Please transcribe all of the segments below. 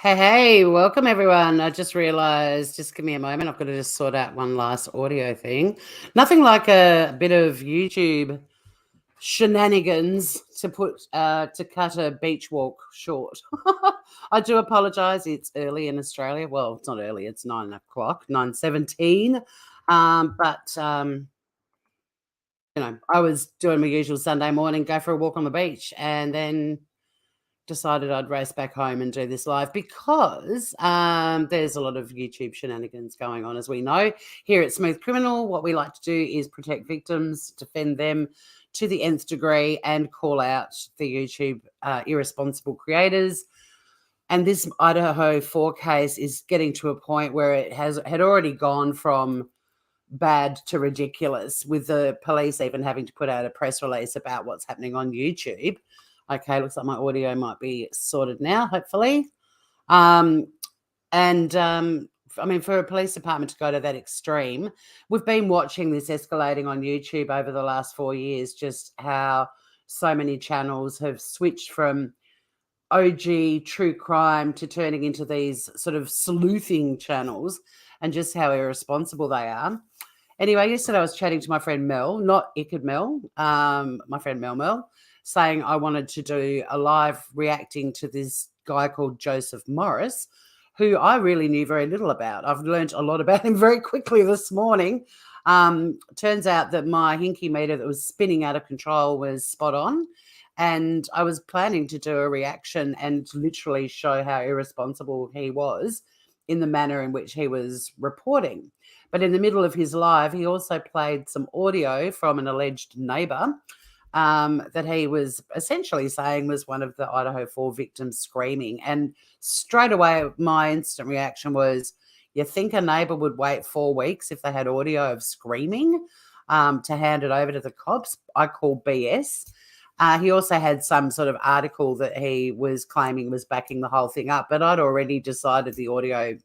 Hey, welcome everyone. I just realized, just give me a moment. I've got to just sort out one last audio thing. Nothing like a bit of YouTube shenanigans to cut a beach walk short. I do apologize. It's early in Australia. Well, it's not early. It's 9 o'clock, 9:17. I was doing my usual Sunday morning, go for a walk on the beach, and then decided I'd race back home and do this live because there's a lot of YouTube shenanigans going on, as we know. Here at Smooth Criminal, what we like to do is protect victims, defend them to the nth degree, and call out the YouTube irresponsible creators. And this Idaho 4 case is getting to a point where it had already gone from bad to ridiculous, with the police even having to put out a press release about what's happening on YouTube. Okay, looks like my audio might be sorted now, hopefully. For a police department to go to that extreme, we've been watching this escalating on YouTube over the last 4 years, just how so many channels have switched from OG true crime to turning into these sort of sleuthing channels, and just how irresponsible they are. Anyway, yesterday I was chatting to my friend Mel, not Icked Mel, my friend Mel, saying I wanted to do a live reacting to this guy called Joseph Morris, who I really knew very little about. I've learned a lot about him very quickly this morning. Turns out that my hinky meter that was spinning out of control was spot on, and I was planning to do a reaction and literally show how irresponsible he was in the manner in which he was reporting. But in the middle of his live, he also played some audio from an alleged neighbour that he was essentially saying was one of the Idaho 4 victims screaming. And straight away, my instant reaction was, you think a neighbour would wait 4 weeks if they had audio of screaming to hand it over to the cops? I call BS. He also had some sort of article that he was claiming was backing the whole thing up, but I'd already decided the audio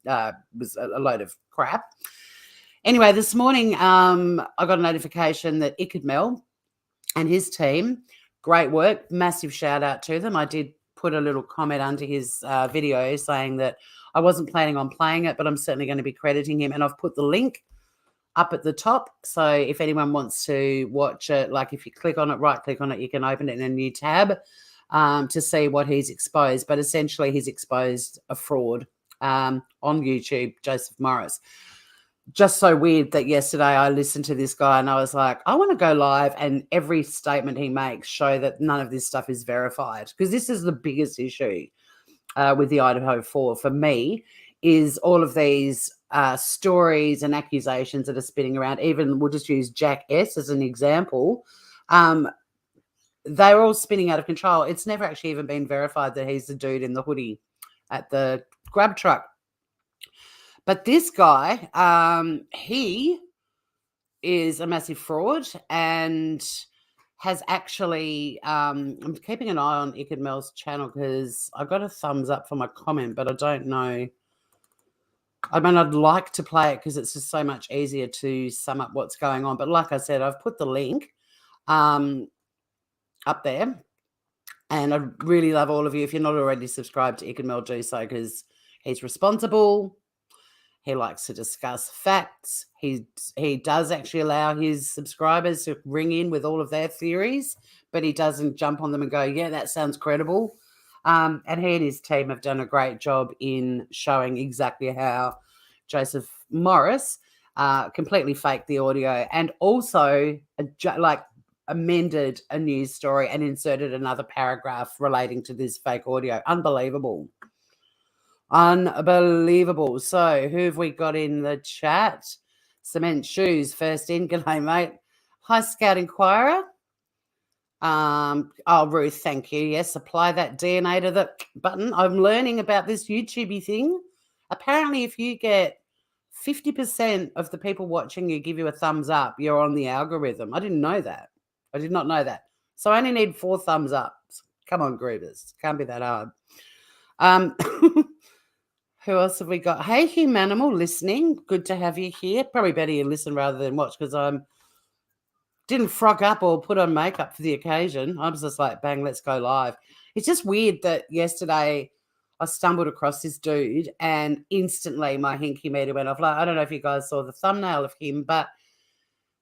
was a load of crap. Anyway, this morning I got a notification that Icked Mel and his team, great work, massive shout out to them. I did put a little comment under his video saying that I wasn't planning on playing it, but I'm certainly going to be crediting him. And I've put the link up at the top. So if anyone wants to watch it, like if you click on it, right click on it, you can open it in a new tab to see what he's exposed. But essentially he's exposed a fraud on YouTube, Joseph Morris. Just so weird that yesterday I listened to this guy and I was like, I want to go live and every statement he makes show that none of this stuff is verified, because this is the biggest issue with the Idaho 4 for me, is all of these stories and accusations that are spinning around. Even we'll just use Jack S as an example. They're all spinning out of control. It's never actually even been verified that he's the dude in the hoodie at the grab truck. But this guy, he is a massive fraud and has actually, I'm keeping an eye on Icked Mel's channel because I got a thumbs up for my comment, but I don't know. I mean, I'd like to play it because it's just so much easier to sum up what's going on. But like I said, I've put the link up there. And I'd really love all of you. If you're not already subscribed to Icked Mel, do so, because he's responsible. He likes to discuss facts. He does actually allow his subscribers to ring in with all of their theories but he doesn't jump on them and go, yeah, that sounds credible. And he and his team have done a great job in showing exactly how Joseph Morris completely faked the audio and also amended a news story and inserted another paragraph relating to this fake audio. Unbelievable. So who have we got in the chat? Cement Shoes, first in. G'day, mate. Hi, Scout Inquirer. Ruth, thank you. Yes, apply that DNA to the button. I'm learning about this YouTubey thing. Apparently, if you get 50% of the people watching you give you a thumbs up, you're on the algorithm. I didn't know that. I did not know that. So I only need 4 thumbs up. Come on, groovers. Can't be that hard. Who else have we got? Hey, Humanimal, listening. Good to have you here. Probably better you listen rather than watch because I didn't frock up or put on makeup for the occasion. I was just like, bang, let's go live. It's just weird that yesterday I stumbled across this dude and instantly my hinky meter went off. Like, I don't know if you guys saw the thumbnail of him, but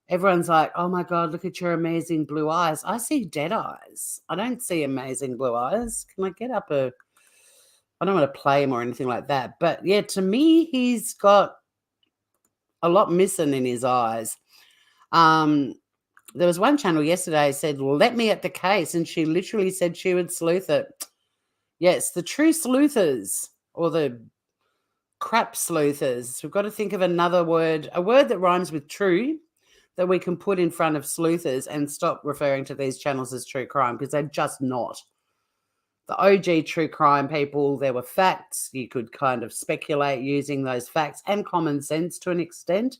everyone's like, oh my God, look at your amazing blue eyes. I see dead eyes. I don't see amazing blue eyes. Can I get up I don't want to play him or anything like that. But yeah, to me, he's got a lot missing in his eyes. There was one channel yesterday said, let me at the case. And she literally said she would sleuth it. Yes, the true sleuthers or the crap sleuthers. We've got to think of another word, a word that rhymes with true that we can put in front of sleuthers and stop referring to these channels as true crime because they're just not. The OG true crime people, there were facts. You could kind of speculate using those facts and common sense to an extent.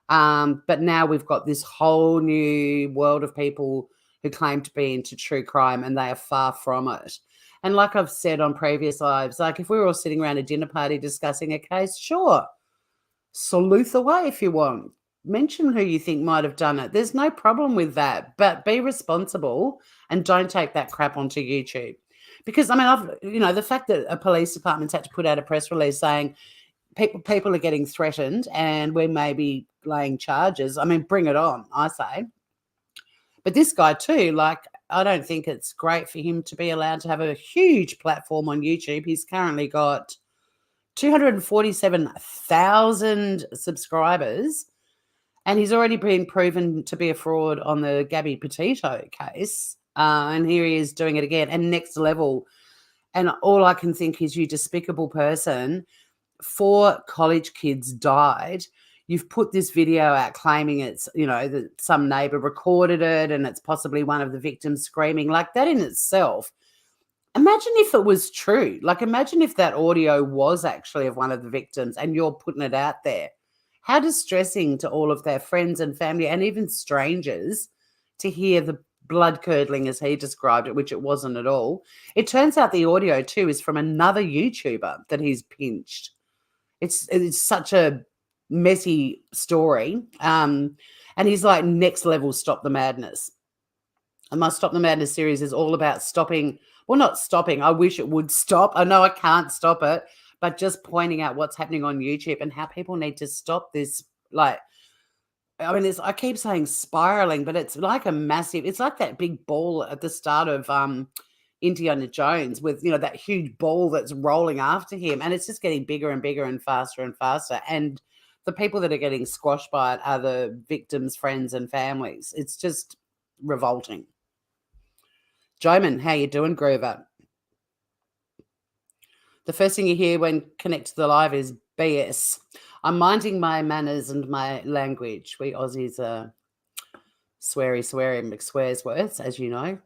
But now we've got this whole new world of people who claim to be into true crime and they are far from it. And like I've said on previous lives, like if we were all sitting around a dinner party discussing a case, sure, sleuth away if you want. Mention who you think might have done it. There's no problem with that, but be responsible and don't take that crap onto YouTube. Because, I mean, the fact that a police department's had to put out a press release saying people are getting threatened and we may be laying charges. I mean, bring it on, I say. But this guy too, like, I don't think it's great for him to be allowed to have a huge platform on YouTube. He's currently got 247,000 subscribers and he's already been proven to be a fraud on the Gabby Petito case. And here he is doing it again and next level. And all I can think is, you despicable person, 4 college kids died. You've put this video out claiming it's, that some neighbor recorded it and it's possibly one of the victims screaming. Like, that in itself. Imagine if it was true. Like, imagine if that audio was actually of one of the victims and you're putting it out there. How distressing to all of their friends and family and even strangers to hear the blood-curdling, as he described it, which it wasn't at all. It turns out the audio too is from another YouTuber that he's pinched. It's such a messy story. And he's like, next level Stop the Madness. And my Stop the Madness series is all about stopping, well, not stopping. I wish it would stop. I know I can't stop it, but just pointing out what's happening on YouTube and how people need to stop this. Like, I mean, I keep saying spiraling, but it's like it's like that big ball at the start of Indiana Jones with, that huge ball that's rolling after him. And it's just getting bigger and bigger and faster and faster. And the people that are getting squashed by it are the victims' friends and families. It's just revolting. Joman, how you doing, Groover? The first thing you hear when connect to the live is BS. I'm minding my manners and my language. We Aussies are sweary McSwears words, as you know.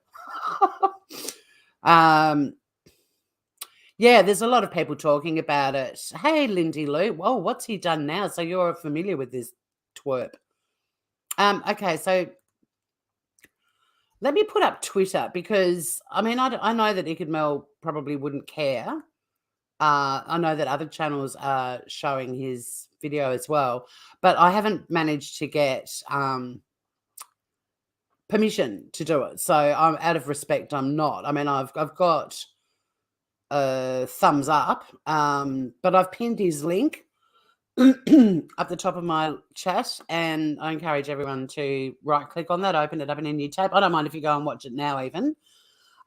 Yeah, there's a lot of people talking about it. Hey, Lindy Lou. Whoa, what's he done now? So you're familiar with this twerp. Okay, so let me put up Twitter because, I mean, I know that Ickard Mel probably wouldn't care. I know that other channels are showing his video as well, but I haven't managed to get permission to do it. So I'm out of respect. I'm not. I mean, I've got a thumbs up, but I've pinned his link. up the top of my chat, and I encourage everyone to right click on that, open it up in a new tab. I don't mind if you go and watch it now even.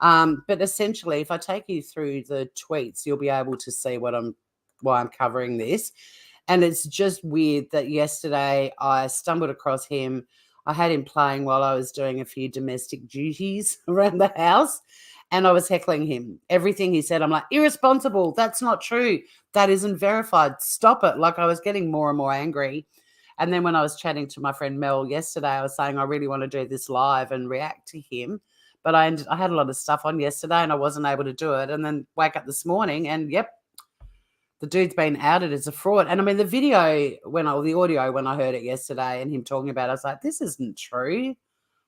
But essentially, if I take you through the tweets, you'll be able to see why I'm covering this. And it's just weird that yesterday I stumbled across him. I had him playing while I was doing a few domestic duties around the house, and I was heckling him. Everything he said, I'm like, irresponsible. That's not true. That isn't verified. Stop it. Like, I was getting more and more angry. And then when I was chatting to my friend Mel yesterday, I was saying I really want to do this live and react to him. But I had a lot of stuff on yesterday and I wasn't able to do it. And then wake up this morning and, yep, the dude's been outed as a fraud. And I mean, the audio, when I heard it yesterday and him talking about it, I was like, this isn't true.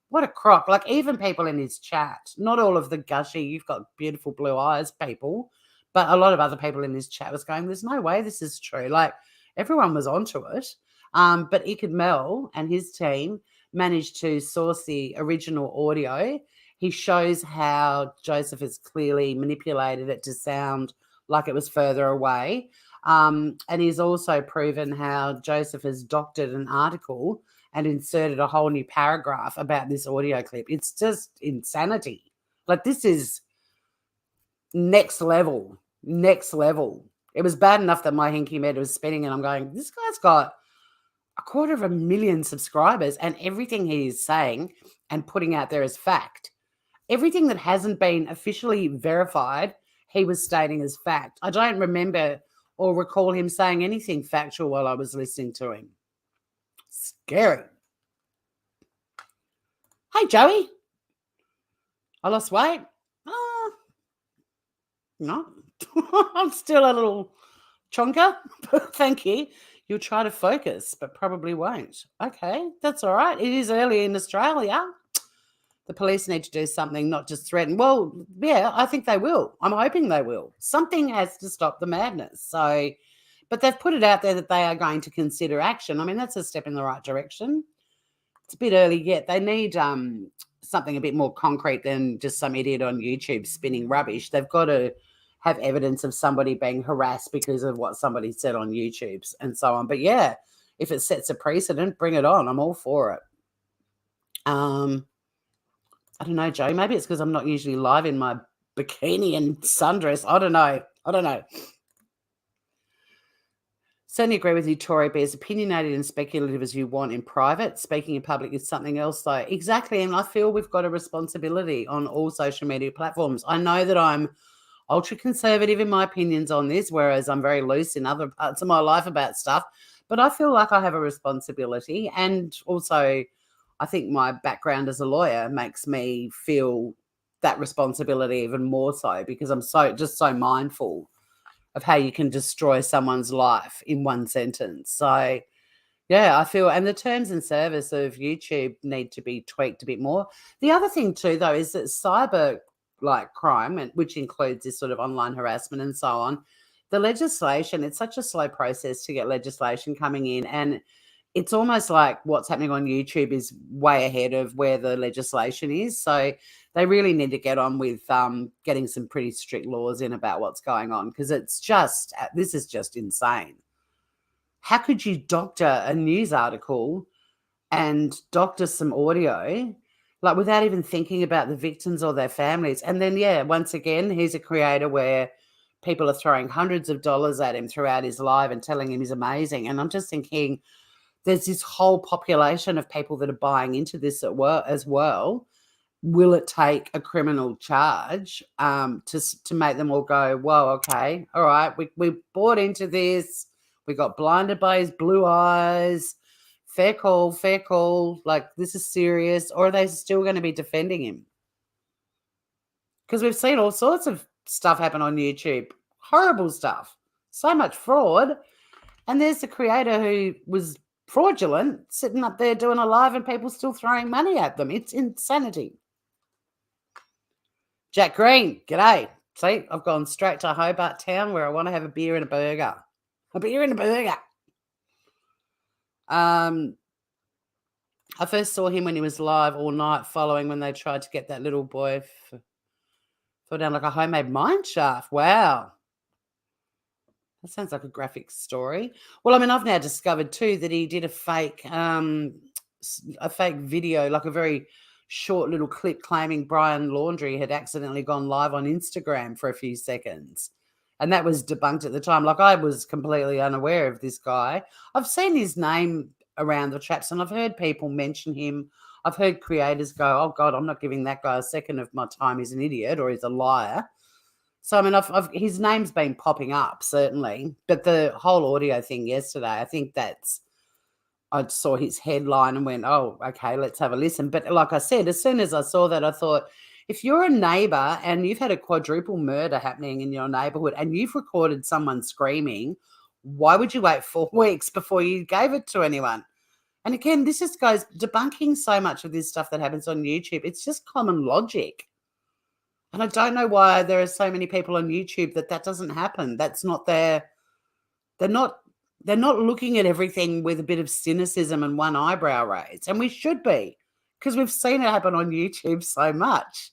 What a crock. Like, even people in his chat, not all of the gushy, you've got beautiful blue eyes people, but a lot of other people in his chat was going, there's no way this is true. Like, everyone was onto it. But Iked Mel and his team managed to source the original audio. He shows how Joseph has clearly manipulated it to sound like it was further away. And he's also proven how Joseph has doctored an article and inserted a whole new paragraph about this audio clip. It's just insanity. Like, this is next level. It was bad enough that my hinky med was spinning and I'm going, this guy's got 250,000 subscribers and everything he's saying and putting out there as fact. Everything that hasn't been officially verified, he was stating as fact. I don't remember or recall him saying anything factual while I was listening to him. Scary. Hey, Joey. I lost weight. No. I'm still a little chonker. Thank you. You'll try to focus, but probably won't. Okay, that's all right. It is early in Australia. The police need to do something, not just threaten. Well, yeah, I think they will. I'm hoping they will. Something has to stop the madness. So, but they've put it out there that they are going to consider action. I mean, that's a step in the right direction. It's a bit early yet. They need something a bit more concrete than just some idiot on YouTube spinning rubbish. They've got to have evidence of somebody being harassed because of what somebody said on YouTube and so on. But yeah, if it sets a precedent, bring it on. I'm all for it. I don't know, Joe. Maybe it's because I'm not usually live in my bikini and sundress. I don't know. Certainly agree with you, Tori. Be as opinionated and speculative as you want in private. Speaking in public is something else, though. Exactly. And I feel we've got a responsibility on all social media platforms. I know that I'm ultra conservative in my opinions on this, whereas I'm very loose in other parts of my life about stuff. But I feel like I have a responsibility. And also, I think my background as a lawyer makes me feel that responsibility even more so, because I'm so mindful of how you can destroy someone's life in one sentence. So, yeah, I feel, and the terms and service of YouTube need to be tweaked a bit more. The other thing too, though, is that cyber crime, which includes this sort of online harassment and so on, the legislation, it's such a slow process to get legislation coming in, and it's almost like what's happening on YouTube is way ahead of where the legislation is. So they really need to get on with getting some pretty strict laws in about what's going on, because this is just insane. How could you doctor a news article and doctor some audio, like, without even thinking about the victims or their families? And then, yeah, once again, he's a creator where people are throwing hundreds of dollars at him throughout his live and telling him he's amazing. And I'm just thinking, there's this whole population of people that are buying into this as well. Will it take a criminal charge to make them all go, whoa, okay, all right, we bought into this, we got blinded by his blue eyes, fair call, like, this is serious? Or are they still going to be defending him? Because we've seen all sorts of stuff happen on YouTube, horrible stuff, so much fraud, and there's the creator who was fraudulent sitting up there doing a live and people still throwing money at them. It's insanity. Jack Green, g'day. See, I've gone straight to Hobart Town where I want to have a beer and a burger. I first saw him when he was live all night following when they tried to get that little boy fell down like a homemade mine shaft. Wow. That sounds like a graphic story. Well, I mean, I've now discovered too that he did a fake video, like a very short little clip claiming Brian Laundrie had accidentally gone live on Instagram for a few seconds. And that was debunked at the time. Like, I was completely unaware of this guy. I've seen his name around the traps and I've heard people mention him. I've heard creators go, oh God, I'm not giving that guy a second of my time. He's an idiot or he's a liar. So, I mean, his name's been popping up, certainly. But the whole audio thing yesterday, I think I saw his headline and went, oh, okay, let's have a listen. But like I said, as soon as I saw that, I thought, if you're a neighbour and you've had a quadruple murder happening in your neighbourhood and you've recorded someone screaming, why would you wait 4 weeks before you gave it to anyone? And again, this just goes debunking so much of this stuff that happens on YouTube. It's just common logic. And I don't know why there are so many people on YouTube that doesn't happen. That's not they're not looking at everything with a bit of cynicism and one eyebrow raised. And we should be, because we've seen it happen on YouTube so much.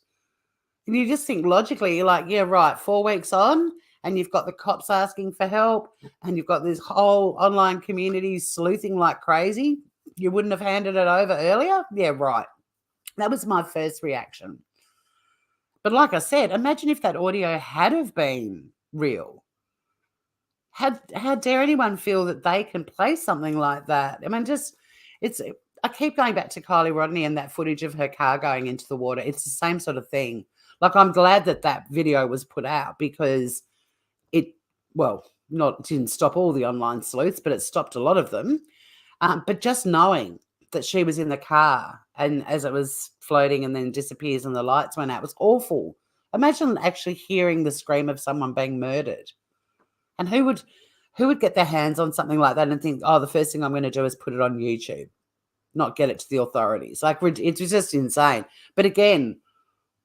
And you just think logically, you're like, yeah, right, 4 weeks on, and you've got the cops asking for help, and you've got this whole online community sleuthing like crazy. You wouldn't have handed it over earlier? Yeah, right. That was my first reaction. But like I said, imagine if that audio had have been real. How dare anyone feel that they can play something like that? I mean, I keep going back to Kylie Rodney and that footage of her car going into the water. It's the same sort of thing. Like, I'm glad that video was put out because didn't stop all the online sleuths, but it stopped a lot of them. But just knowing that she was in the car and as it was floating and then disappears and the lights went out was awful. Imagine actually hearing the scream of someone being murdered. And who would get their hands on something like that and think, oh, the first thing I'm going to do is put it on YouTube, not get it to the authorities? Like, it's just insane. But again,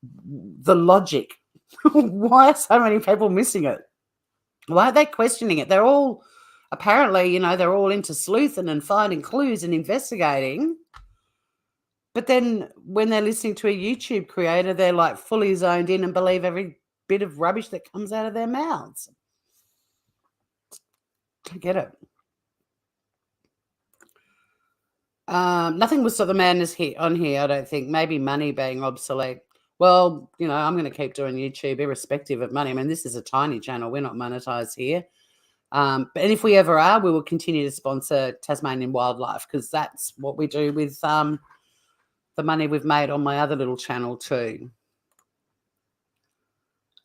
the logic, why are so many people missing it? Why are they questioning it? They're all apparently, they're all into sleuthing and finding clues and investigating. But then when they're listening to a YouTube creator, they're like fully zoned in and believe every bit of rubbish that comes out of their mouths. I get it. Nothing will stop the madness on here, I don't think. Maybe money being obsolete. Well, I'm going to keep doing YouTube irrespective of money. I mean, this is a tiny channel. We're not monetized here. But if we ever are, we will continue to sponsor Tasmanian wildlife because that's what we do with the money we've made on my other little channel too.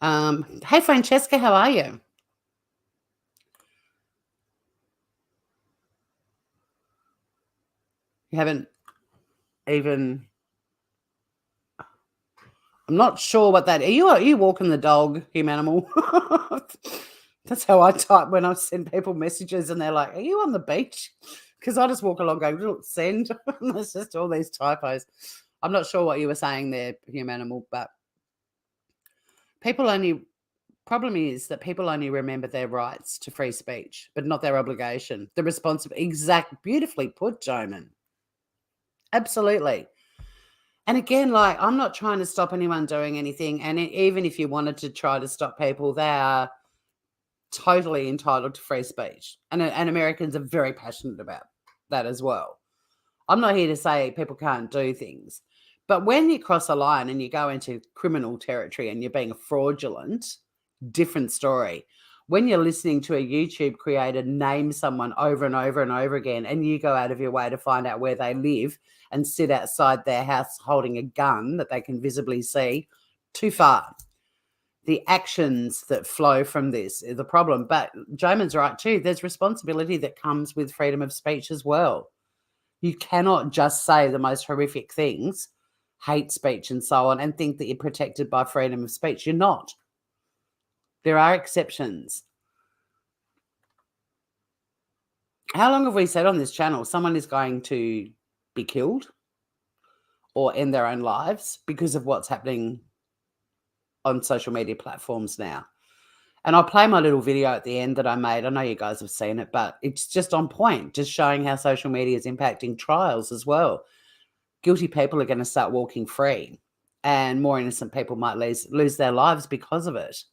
Hey, Francesca, how are you? You haven't even... I'm not sure what that... Are you walking the dog, Humanimal? That's how I type when I send people messages and they're like, are you on the beach? Because I just walk along going, look, send. There's just all these typos. I'm not sure what you were saying there, Humanimal, but problem is that people only remember their rights to free speech, but not their obligation. The responsible... Beautifully put, Joman. Absolutely. And again, like, I'm not trying to stop anyone doing anything. And even if you wanted to try to stop people, they are totally entitled to free speech. And Americans are very passionate about that as well. I'm not here to say people can't do things. But when you cross a line and you go into criminal territory and you're being fraudulent, different story. When you're listening to a YouTube creator name someone over and over and over again, and you go out of your way to find out where they live and sit outside their house holding a gun that they can visibly see, too far. The actions that flow from this is the problem. But Joman's right too. There's responsibility that comes with freedom of speech as well. You cannot just say the most horrific things, hate speech and so on, and think that you're protected by freedom of speech. You're not. There are exceptions. How long have we said on this channel someone is going to be killed or end their own lives because of what's happening on social media platforms now? And I'll play my little video at the end that I made. I know you guys have seen it, but it's just on point, just showing how social media is impacting trials as well. Guilty people are going to start walking free and more innocent people might lose their lives because of it.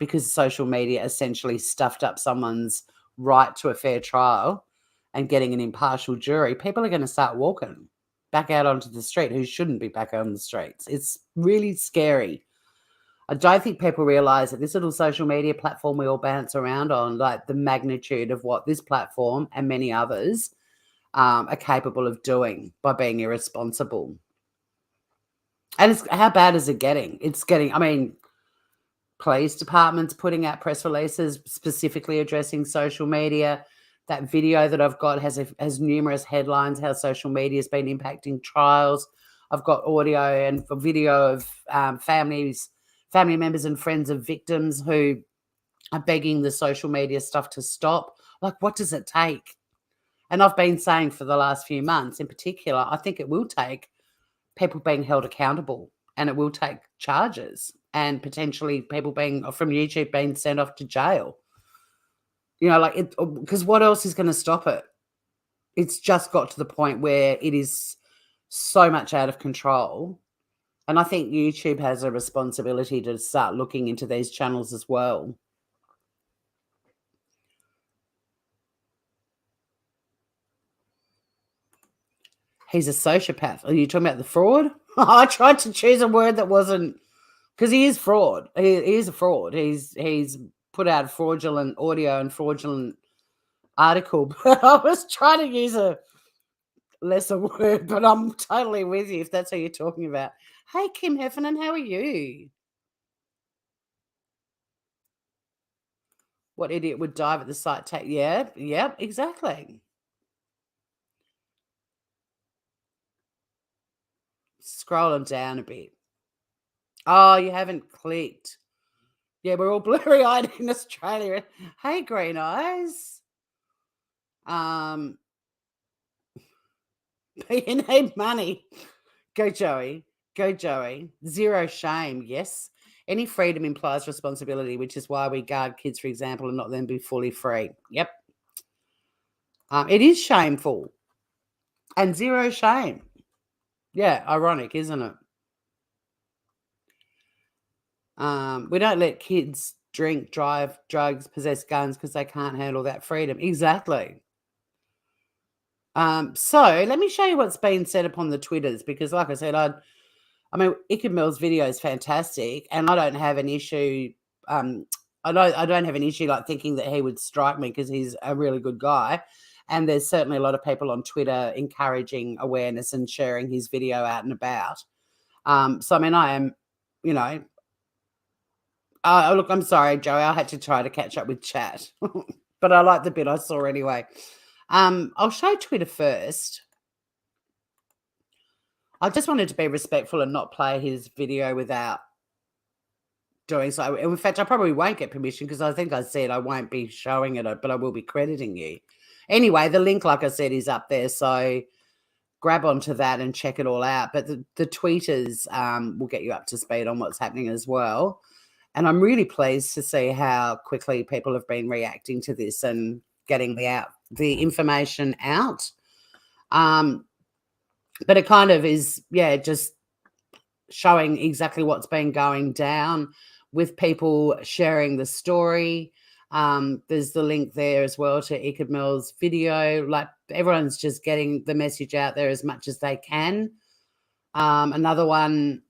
because social media essentially stuffed up someone's right to a fair trial and getting an impartial jury, people are going to start walking back out onto the street who shouldn't be back on the streets. It's really scary. I don't think people realize that this little social media platform we all bounce around on, like the magnitude of what this platform and many others are capable of doing by being irresponsible. And how bad is it getting? It's getting, I mean, police departments putting out press releases specifically addressing social media. That video that I've got has numerous headlines, how social media has been impacting trials. I've got audio and video of family members and friends of victims who are begging the social media stuff to stop. Like, what does it take? And I've been saying for the last few months in particular, I think it will take people being held accountable, and it will take charges and potentially people from YouTube being sent off to jail. You know, like, because what else is going to stop it? It's just got to the point where it is so much out of control. And I think YouTube has a responsibility to start looking into these channels as well. He's a sociopath. Are you talking about the fraud? I tried to choose a word that wasn't, because he is fraud. He is a fraud. He's put out fraudulent audio and fraudulent article, but I was trying to use a lesser word, but I'm totally with you if that's what you're talking about. Hey, Kim Heffernan, how are you? What idiot would dive at the site tag? Yeah, exactly. Scrolling down a bit. Oh, you haven't clicked. Yeah, we're all blurry-eyed in Australia. Hey, green eyes. You need money. Go, Joey. Go, Joey. Zero shame. Yes. Any freedom implies responsibility, which is why we guard kids, for example, and not them be fully free. Yep. It is shameful. And zero shame. Yeah, ironic, isn't it? We don't let kids drink, drive, drugs, possess guns because they can't handle that freedom. Exactly. So let me show you what's been said upon the Twitters, because like I said, I mean, Ichabod's video is fantastic, and I don't have an issue. I don't have an issue like thinking that he would strike me, because he's a really good guy. And there's certainly a lot of people on Twitter encouraging awareness and sharing his video out and about. So I mean, I am, you know, look, I'm sorry, Joey, I had to try to catch up with chat, but I like the bit I saw anyway. I'll show Twitter first. I just wanted to be respectful and not play his video without doing so. In fact, I probably won't get permission, because I think I said I won't be showing it, but I will be crediting you. Anyway, the link, like I said, is up there, so grab onto that and check it all out. But the tweeters will get you up to speed on what's happening as well. And I'm really pleased to see how quickly people have been reacting to this and getting the information out. But it kind of is, just showing exactly what's been going down with people sharing the story. There's the link there as well to Ichabod's video. Like, everyone's just getting the message out there as much as they can. Another one,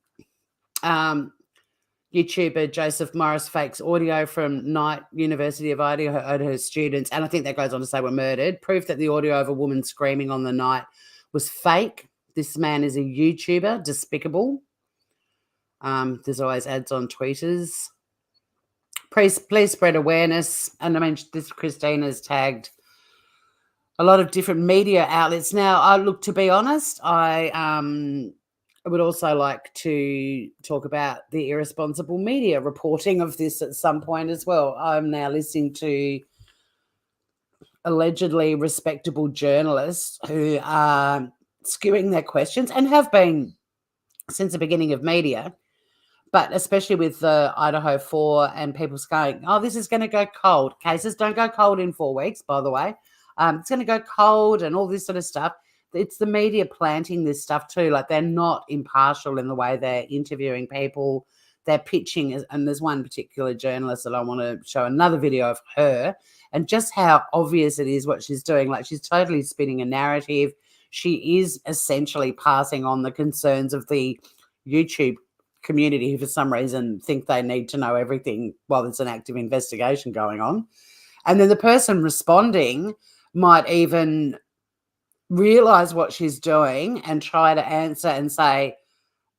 YouTuber Joseph Morris fakes audio from Knight University of Idaho her students, and I think that goes on to say were murdered. Proof that the audio of a woman screaming on the night was fake. This man is a YouTuber, despicable. There's always ads on tweeters. Please spread awareness. And I mean, this Christina's tagged a lot of different media outlets. Now, look, to be honest, I would also like to talk about the irresponsible media reporting of this at some point as well. I'm now listening to allegedly respectable journalists who are skewing their questions, and have been since the beginning of media, but especially with the Idaho 4 and people going, oh, this is going to go cold. Cases don't go cold in 4 weeks, by the way. It's going to go cold and all this sort of stuff. It's the media planting this stuff too. Like, they're not impartial in the way they're interviewing people. they're pitching, and there's one particular journalist that I want to show another video of her, and just how obvious it is what she's doing. Like, she's totally spinning a narrative. She is essentially passing on the concerns of the YouTube community, who for some reason think they need to know everything while there's an active investigation going on. And then the person responding might even realize what she's doing and try to answer and say,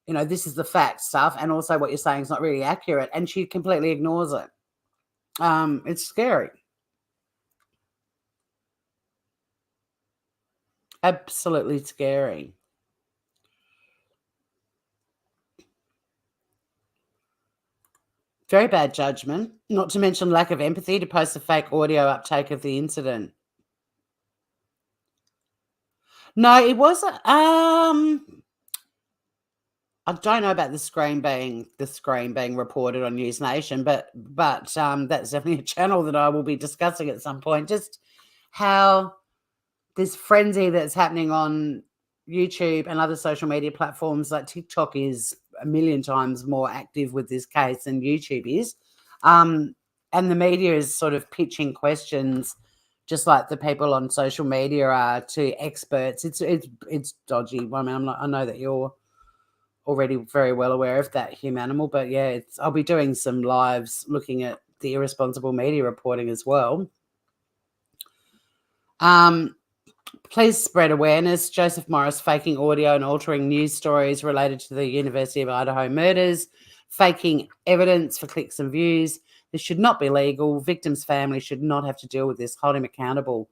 you know, this is the fact stuff, and also what you're saying is not really accurate, and she completely ignores it. It's scary. Absolutely scary. Very bad judgment, not to mention lack of empathy to post a fake audio uptake of the incident. No, it wasn't. I don't know about the screen being reported on News Nation, but that's definitely a channel that I will be discussing at some point. Just how this frenzy that's happening on YouTube and other social media platforms like TikTok is a million times more active with this case than YouTube is. And the media is sort of pitching questions just like the people on social media are to experts. It's dodgy. I mean, I know that you're already very well aware of that, Humanimal, but yeah, I'll be doing some lives looking at the irresponsible media reporting as well. Please spread awareness. Joseph Morris faking audio and altering news stories related to the University of Idaho murders, faking evidence for clicks and views. This should not be legal. Victims' families should not have to deal with this. Hold him accountable.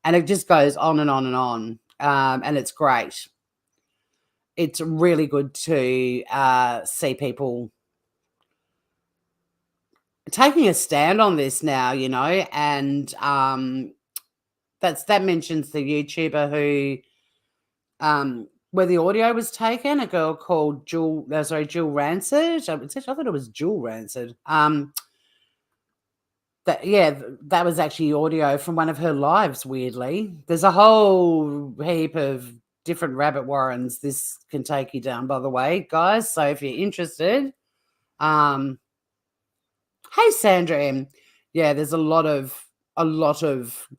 And it just goes on and on and on. And it's great. It's really good to see people taking a stand on this now, you know, and that mentions the YouTuber who where the audio was taken, a girl called Jill Rancid. I thought it was Jill Rancid. That was actually audio from one of her lives, weirdly. There's a whole heap of different rabbit warrens this can take you down, by the way, guys. So if you're interested, hey Sandra M. Yeah, there's a lot of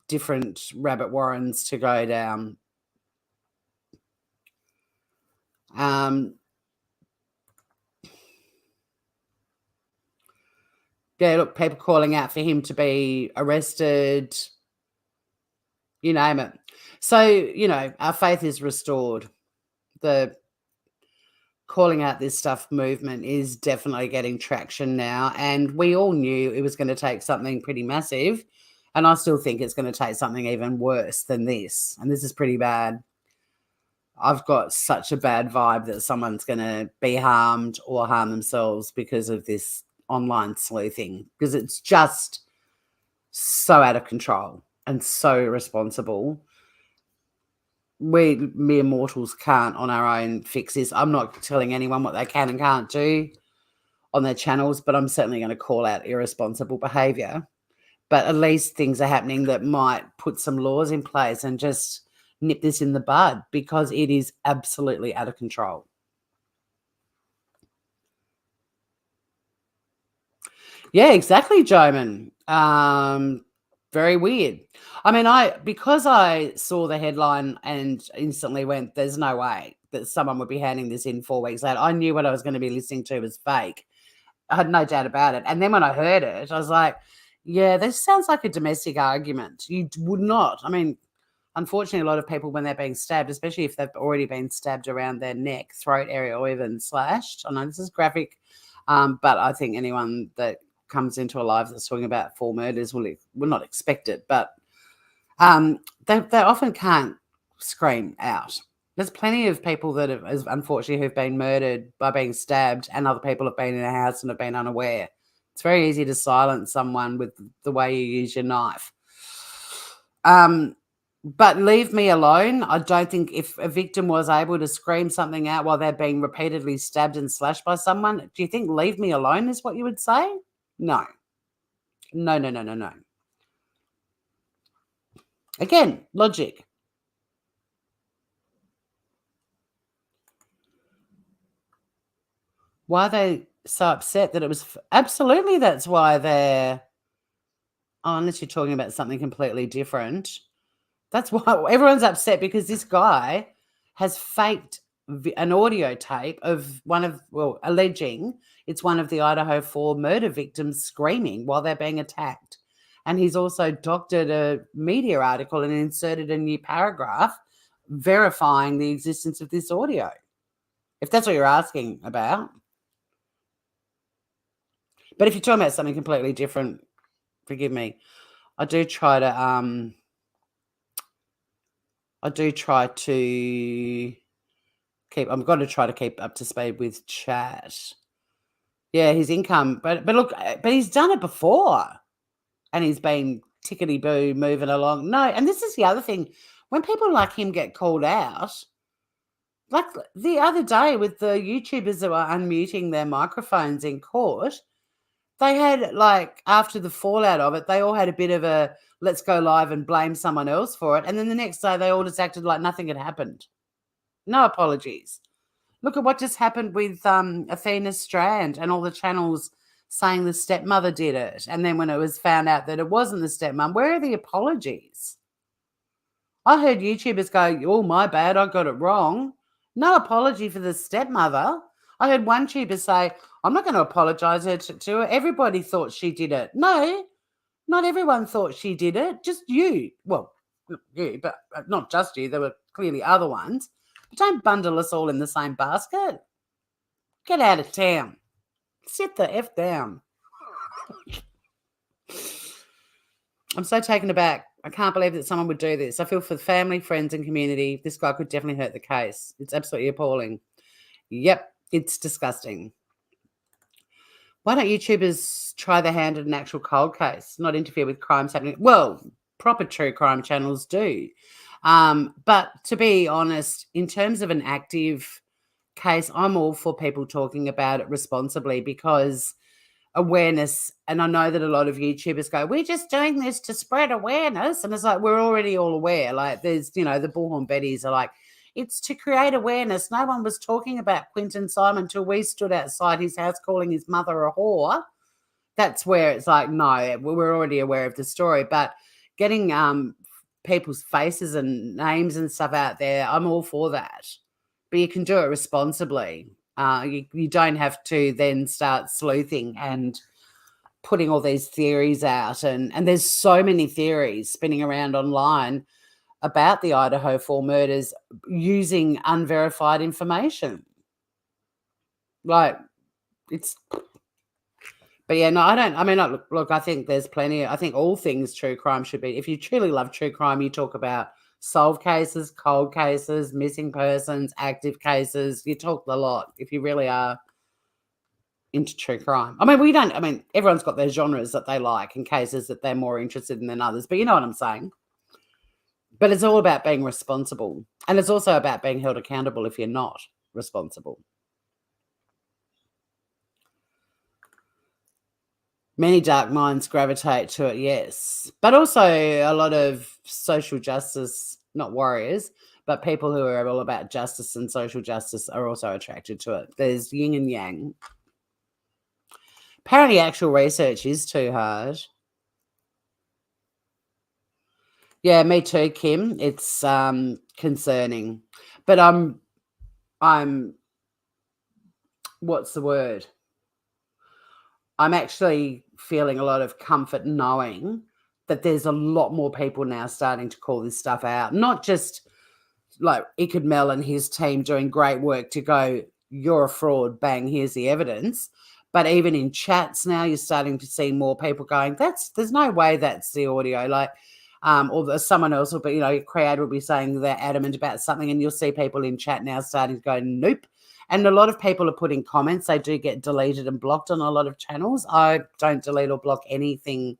different rabbit warrens to go down. Yeah, look, people calling out for him to be arrested, you name it. So, you know, our faith is restored. The calling out this stuff movement is definitely getting traction now, and we all knew it was going to take something pretty massive, and I still think it's going to take something even worse than this, and this is pretty bad. I've got such a bad vibe that someone's going to be harmed or harm themselves because of this online sleuthing, because it's just so out of control and so irresponsible. We mere mortals can't on our own fix this. I'm not telling anyone what they can and can't do on their channels, but I'm certainly going to call out irresponsible behaviour. But at least things are happening that might put some laws in place and just nip this in the bud, because it is absolutely out of control. Yeah, exactly, Joman. Very weird. I mean, because I saw the headline and instantly went, there's no way that someone would be handing this in 4 weeks later. I knew what I was going to be listening to was fake. I had no doubt about it. And then when I heard it, I was like, yeah, this sounds like a domestic argument. You would not. I mean, unfortunately, a lot of people, when they're being stabbed, especially if they've already been stabbed around their neck, throat area, or even slashed. I know this is graphic, but I think anyone that comes into a live that's talking about 4 murders will not expect it. But they often can't scream out. There's plenty of people that have, unfortunately, who've been murdered by being stabbed, and other people have been in a house and have been unaware. It's very easy to silence someone with the way you use your knife. But leave me alone. I don't think if a victim was able to scream something out while they're being repeatedly stabbed and slashed by someone, do you think leave me alone is what you would say? No. No. Again, logic. Why are they so upset that it was absolutely that's why they're unless you're talking about something completely different. That's why everyone's upset because this guy has faked an audio tape of alleging it's one of the Idaho 4 murder victims screaming while they're being attacked. And he's also doctored a media article and inserted a new paragraph verifying the existence of this audio. If that's what you're asking about. But if you're talking about something completely different, forgive me. I do try to I've got to try to keep up to speed with chat. Yeah, his income, but look, but he's done it before, and he's been tickety boo moving along. No, and this is the other thing: when people like him get called out, like the other day with the YouTubers that were unmuting their microphones in court, they had like after the fallout of it, they all had a bit of a let's go live and blame someone else for it, and then the next day they all just acted like nothing had happened. No apologies. Look at what just happened with Athena Strand and all the channels saying the stepmother did it. And then when it was found out that it wasn't the stepmom, where are the apologies? I heard YouTubers go, oh, my bad, I got it wrong. No apology for the stepmother. I heard one tuber say, I'm not going to apologise to her. Everybody thought she did it. No, not everyone thought she did it. Just you. Well, not you, but not just you. There were clearly other ones. Don't bundle us all in the same basket. Get out of town. Sit the F down. I'm so taken aback. I can't believe that someone would do this. I feel for the family, friends, and community. This guy could definitely hurt the case. It's absolutely appalling. Yep, it's disgusting. Why don't YouTubers try their hand at an actual cold case, not interfere with crimes happening? Well, proper true crime channels do. But to be honest, in terms of an active case, I'm all for people talking about it responsibly because awareness, and I know that a lot of YouTubers go, we're just doing this to spread awareness. And it's like, we're already all aware. Like there's, the Bullhorn Betties are like, it's to create awareness. No one was talking about Quinton Simon until we stood outside his house calling his mother a whore. That's where it's like, no, we're already aware of the story. But getting people's faces and names and stuff out there, I'm all for that. But you can do it responsibly. You don't have to then start sleuthing and putting all these theories out. And there's so many theories spinning around online about the Idaho 4 murders using unverified information. Like, it's... But yeah, no, I don't. I mean, look, I think there's plenty. I think all things true crime should be. If you truly love true crime, you talk about solved cases, cold cases, missing persons, active cases. You talk a lot if you really are into true crime. I mean, everyone's got their genres that they like and cases that they're more interested in than others. But you know what I'm saying? But it's all about being responsible. And it's also about being held accountable if you're not responsible. Many dark minds gravitate to it, yes. But also a lot of social justice, not warriors, but people who are all about justice and social justice are also attracted to it. There's yin and yang. Apparently actual research is too hard. Yeah, me too, Kim. It's concerning. But I'm what's the word? I'm actually feeling a lot of comfort knowing that there's a lot more people now starting to call this stuff out. Not just like Ickard Mel and his team doing great work to go, you're a fraud, bang, here's the evidence. But even in chats now, you're starting to see more people going, there's no way that's the audio. Like, or someone else will be, a creator will be saying they're adamant about something, and you'll see people in chat now starting to go, nope. And a lot of people are putting comments. They do get deleted and blocked on a lot of channels. I don't delete or block anything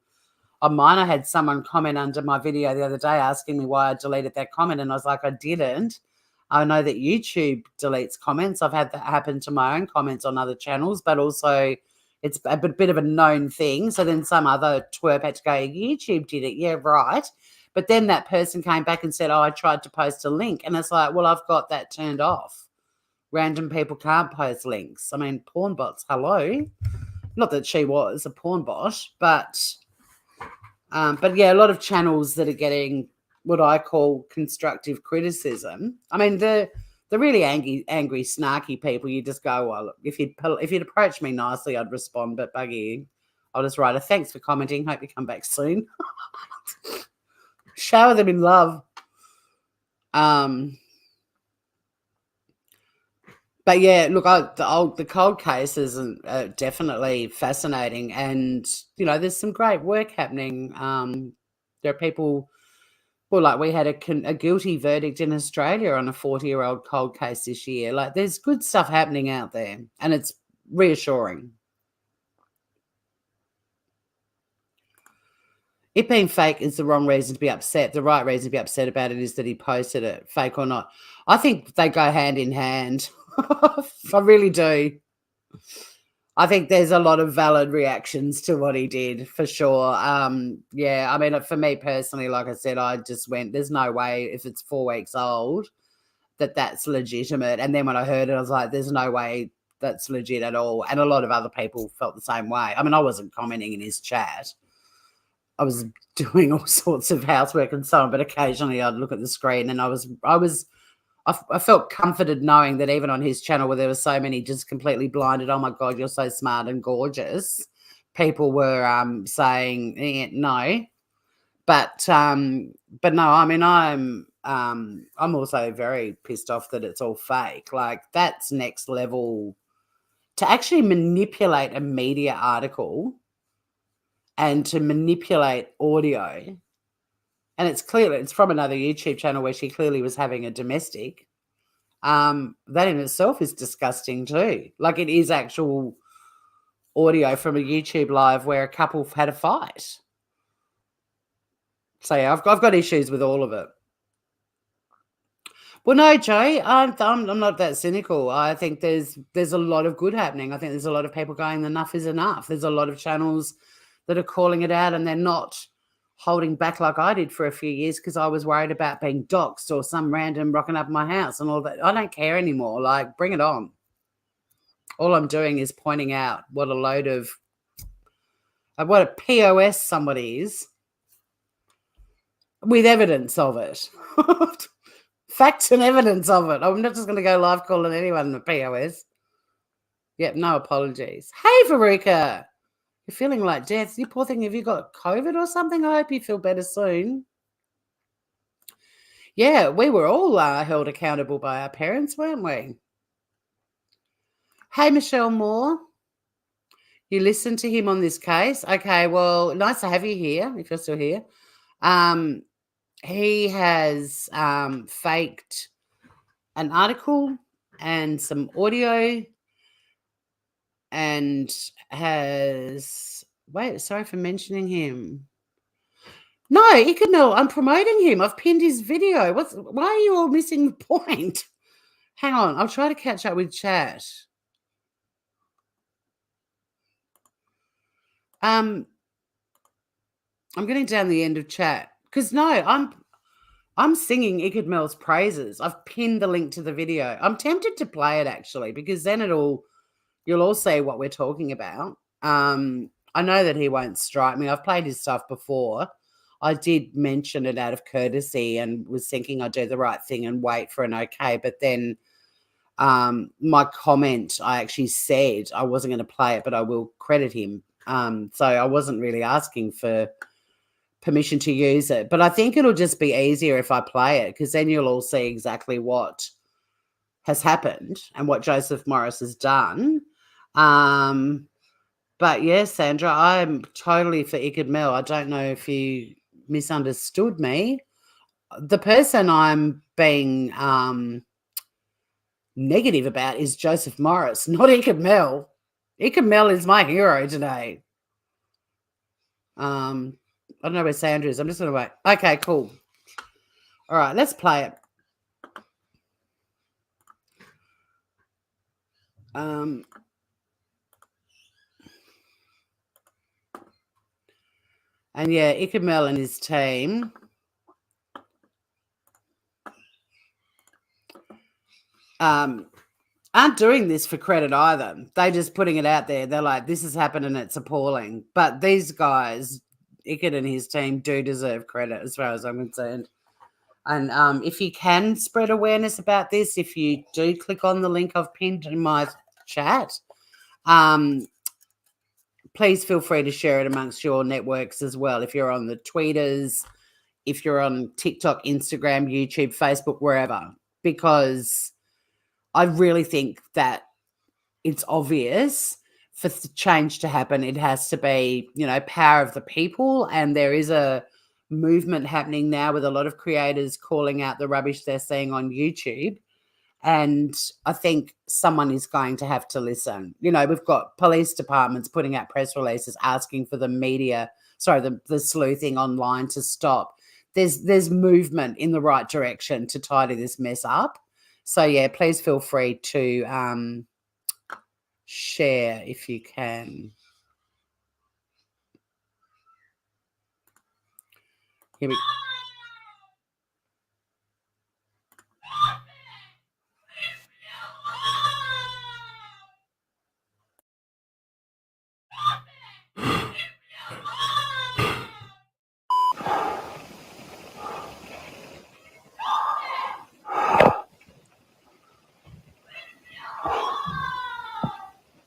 on mine. I had someone comment under my video the other day asking me why I deleted that comment, and I was like, I didn't. I know that YouTube deletes comments. I've had that happen to my own comments on other channels, but also it's a bit of a known thing. So then some other twerp had to go, YouTube did it. Yeah, right. But then that person came back and said, I tried to post a link. And it's like, well, I've got that turned off. random people can't post links. I mean, porn bots, hello. Not that she was a porn bot, but yeah, a lot of channels that are getting what I call constructive criticism. I mean, the really angry, snarky people, you just go, well, look, if you'd approach me nicely, I'd respond. But buggy, I'll just write a thanks for commenting. Hope you come back soon. Shower them in love. But yeah, look, the cold cases are definitely fascinating, and there's some great work happening. There are people. Well, like we had a guilty verdict in Australia on a 40-year-old cold case this year. Like, there's good stuff happening out there, and it's reassuring. It being fake is the wrong reason to be upset. The right reason to be upset about it is that he posted it, fake or not. I think they go hand in hand. I really do. I think there's a lot of valid reactions to what he did, for sure. Yeah, I mean, for me personally, like I said, I just went, there's no way if it's 4 weeks old that's legitimate. And then when I heard it, I was like, there's no way that's legit at all. And a lot of other people felt the same way. I mean, I wasn't commenting in his chat. I was doing all sorts of housework and so on, but occasionally I'd look at the screen, and I felt comforted knowing that even on his channel, where there were so many just completely blinded, oh my God, you're so smart and gorgeous, people were saying no. But no, I mean, I'm also very pissed off that it's all fake. Like, that's next level. To actually manipulate a media article and to manipulate audio, and it's from another YouTube channel where she clearly was having a domestic. That in itself is disgusting too. Like, it is actual audio from a YouTube live where a couple had a fight. So yeah, I've got issues with all of it. Well, no, Joe, I'm not that cynical. I think there's a lot of good happening. I think there's a lot of people going, enough is enough. There's a lot of channels that are calling it out, and they're not holding back like I did for a few years because I was worried about being doxxed or some random rocking up my house and all that. I don't care anymore. Like, bring it on. All I'm doing is pointing out what a load of what a POS somebody is with evidence of it. Facts and evidence of it. I'm not just going to go live calling anyone the POS. Yep, no apologies. Hey, Veruca. You're feeling like death. You poor thing, have you got COVID or something? I hope you feel better soon. Yeah, we were all held accountable by our parents, weren't we? Hey, Michelle Moore. You listened to him on this case? Okay, well, nice to have you here, if you're still here. He has faked an article and some audio and has... Wait, sorry for mentioning him. No, Icanil, I'm promoting him. I've pinned his video. Why are you all missing the point? Hang on, I'll try to catch up with chat. I'm getting down the end of chat because no, I'm singing Ikad Mel's praises. I've pinned the link to the video. I'm tempted to play it actually because then you'll all see what we're talking about. I know that he won't strike me. I've played his stuff before. I did mention it out of courtesy and was thinking I'd do the right thing and wait for an okay. But then my comment, I actually said I wasn't going to play it, but I will credit him. So I wasn't really asking for permission to use it. But I think it'll just be easier if I play it because then you'll all see exactly what has happened and what Joseph Morris has done. But yeah, Sandra, I'm totally for Ikad Mel. I don't know if you misunderstood me. The person I'm being negative about is Joseph Morris, not Ikad Mel. Ikad Mel is my hero today. I don't know where Sandra is. I'm just going to wait. Okay, cool. All right, let's play it. And yeah, Ikad Mel and his team aren't doing this for credit either. They're just putting it out there. They're like, this has happened and it's appalling. But these guys, Ickett and his team, do deserve credit as far as I'm concerned. And if you can spread awareness about this, if you do click on the link I've pinned in my chat, please feel free to share it amongst your networks as well. If you're on the tweeters, if you're on TikTok, Instagram, YouTube, Facebook, wherever, because I really think that it's obvious for change to happen. It has to be, power of the people. And there is a movement happening now with a lot of creators calling out the rubbish they're seeing on YouTube. And I think someone is going to have to listen. We've got police departments putting out press releases asking for the sleuthing online to stop. There's movement in the right direction to tidy this mess up. So, yeah, please feel free to share if you can. Here we go.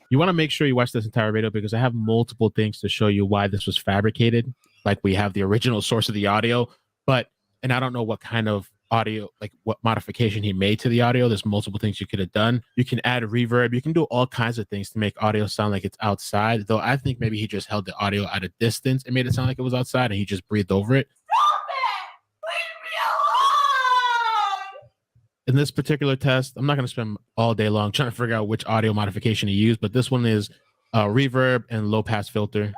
You want to make sure you watch this entire video because I have multiple things to show you why this was fabricated. Like we have the original source of the audio, and I don't know what kind of audio, like what modification he made to the audio. There's multiple things you could have done. You can add reverb. You can do all kinds of things to make audio sound like it's outside, though I think maybe he just held the audio at a distance and made it sound like it was outside and he just breathed over it. In this particular test, I'm not going to spend all day long trying to figure out which audio modification he used, but this one is reverb and low pass filter.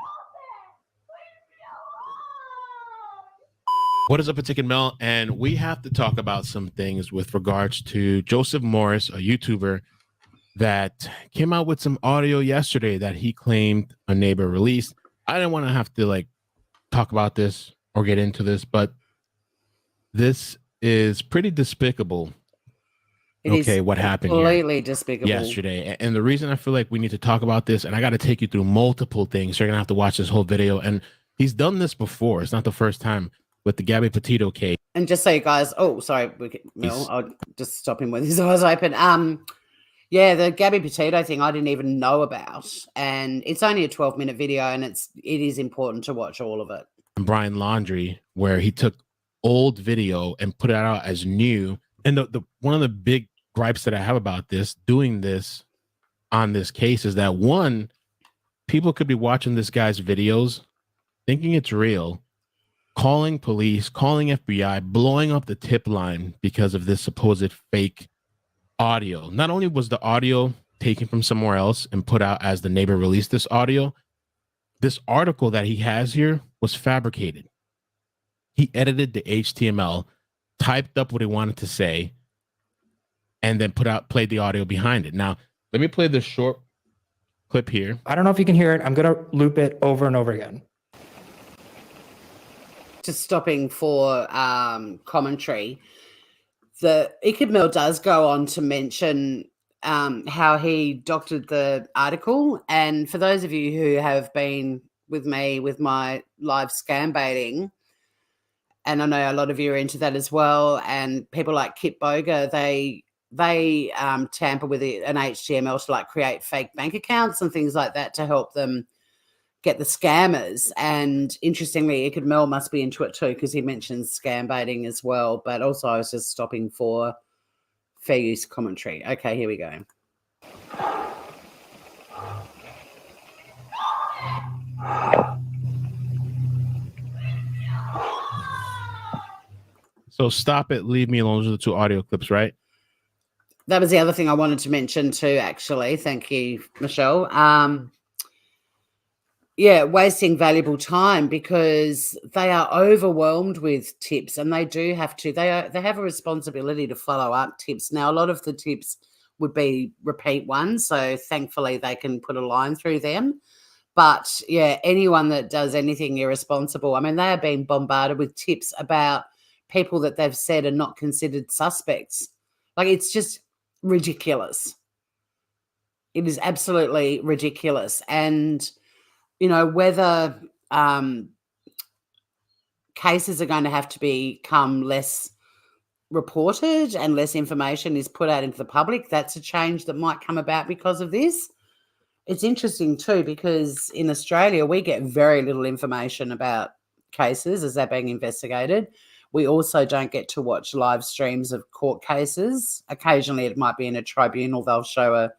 What is up, Ticket Mel? And we have to talk about some things with regards to Joseph Morris, a YouTuber that came out with some audio yesterday that he claimed a neighbor released. I didn't want to have to talk about this or get into this, but this is pretty despicable. What happened completely despicable yesterday. And the reason I feel like we need to talk about this, and I got to take you through multiple things, so you're gonna have to watch this whole video. And he's done this before. It's not the first time with the Gabby Petito case. And just so you guys, I'll just stop him with his eyes open. The Gabby Petito thing I didn't even know about, and it's only a 12-minute video, and it is important to watch all of it. And Brian Laundrie, where he took old video and put it out as new. And the one of the big gripes that I have about doing this on this case is that, one, people could be watching this guy's videos thinking it's real, calling police, calling FBI, blowing up the tip line because of this supposed fake audio. Not only was the audio taken from somewhere else and put out as the neighbor released this audio, this article that he has here was fabricated. He edited the HTML, typed up what he wanted to say, and then played the audio behind it. Now, let me play this short clip here. I don't know if you can hear it. I'm going to loop it over and over again. Just stopping for commentary. The Ickett Mill does go on to mention how he doctored the article. And for those of you who have been with me with my live scam baiting, and I know a lot of you are into that as well, and people like Kip Boga, they tamper with an HTML to create fake bank accounts and things like that to help them get the scammers. And interestingly, Ickett Mel must be into it too, because he mentions scam baiting as well. But also I was just stopping for fair use commentary. Okay, here we go. So stop it, leave me alone. Those are the two audio clips, right? That was the other thing I wanted to mention too, actually. Thank you, Michelle. Wasting valuable time because they are overwhelmed with tips, and they do have to. They have a responsibility to follow up tips. Now, a lot of the tips would be repeat ones, so thankfully they can put a line through them. But anyone that does anything irresponsible, I mean, they are being bombarded with tips about people that they've said are not considered suspects. It's just ridiculous. It is absolutely ridiculous. And, you know, whether cases are going to have to become less reported and less information is put out into the public, that's a change that might come about because of this. It's interesting too, because in Australia, we get very little information about cases as they're being investigated. We also don't get to watch live streams of court cases. Occasionally it might be in a tribunal. They'll show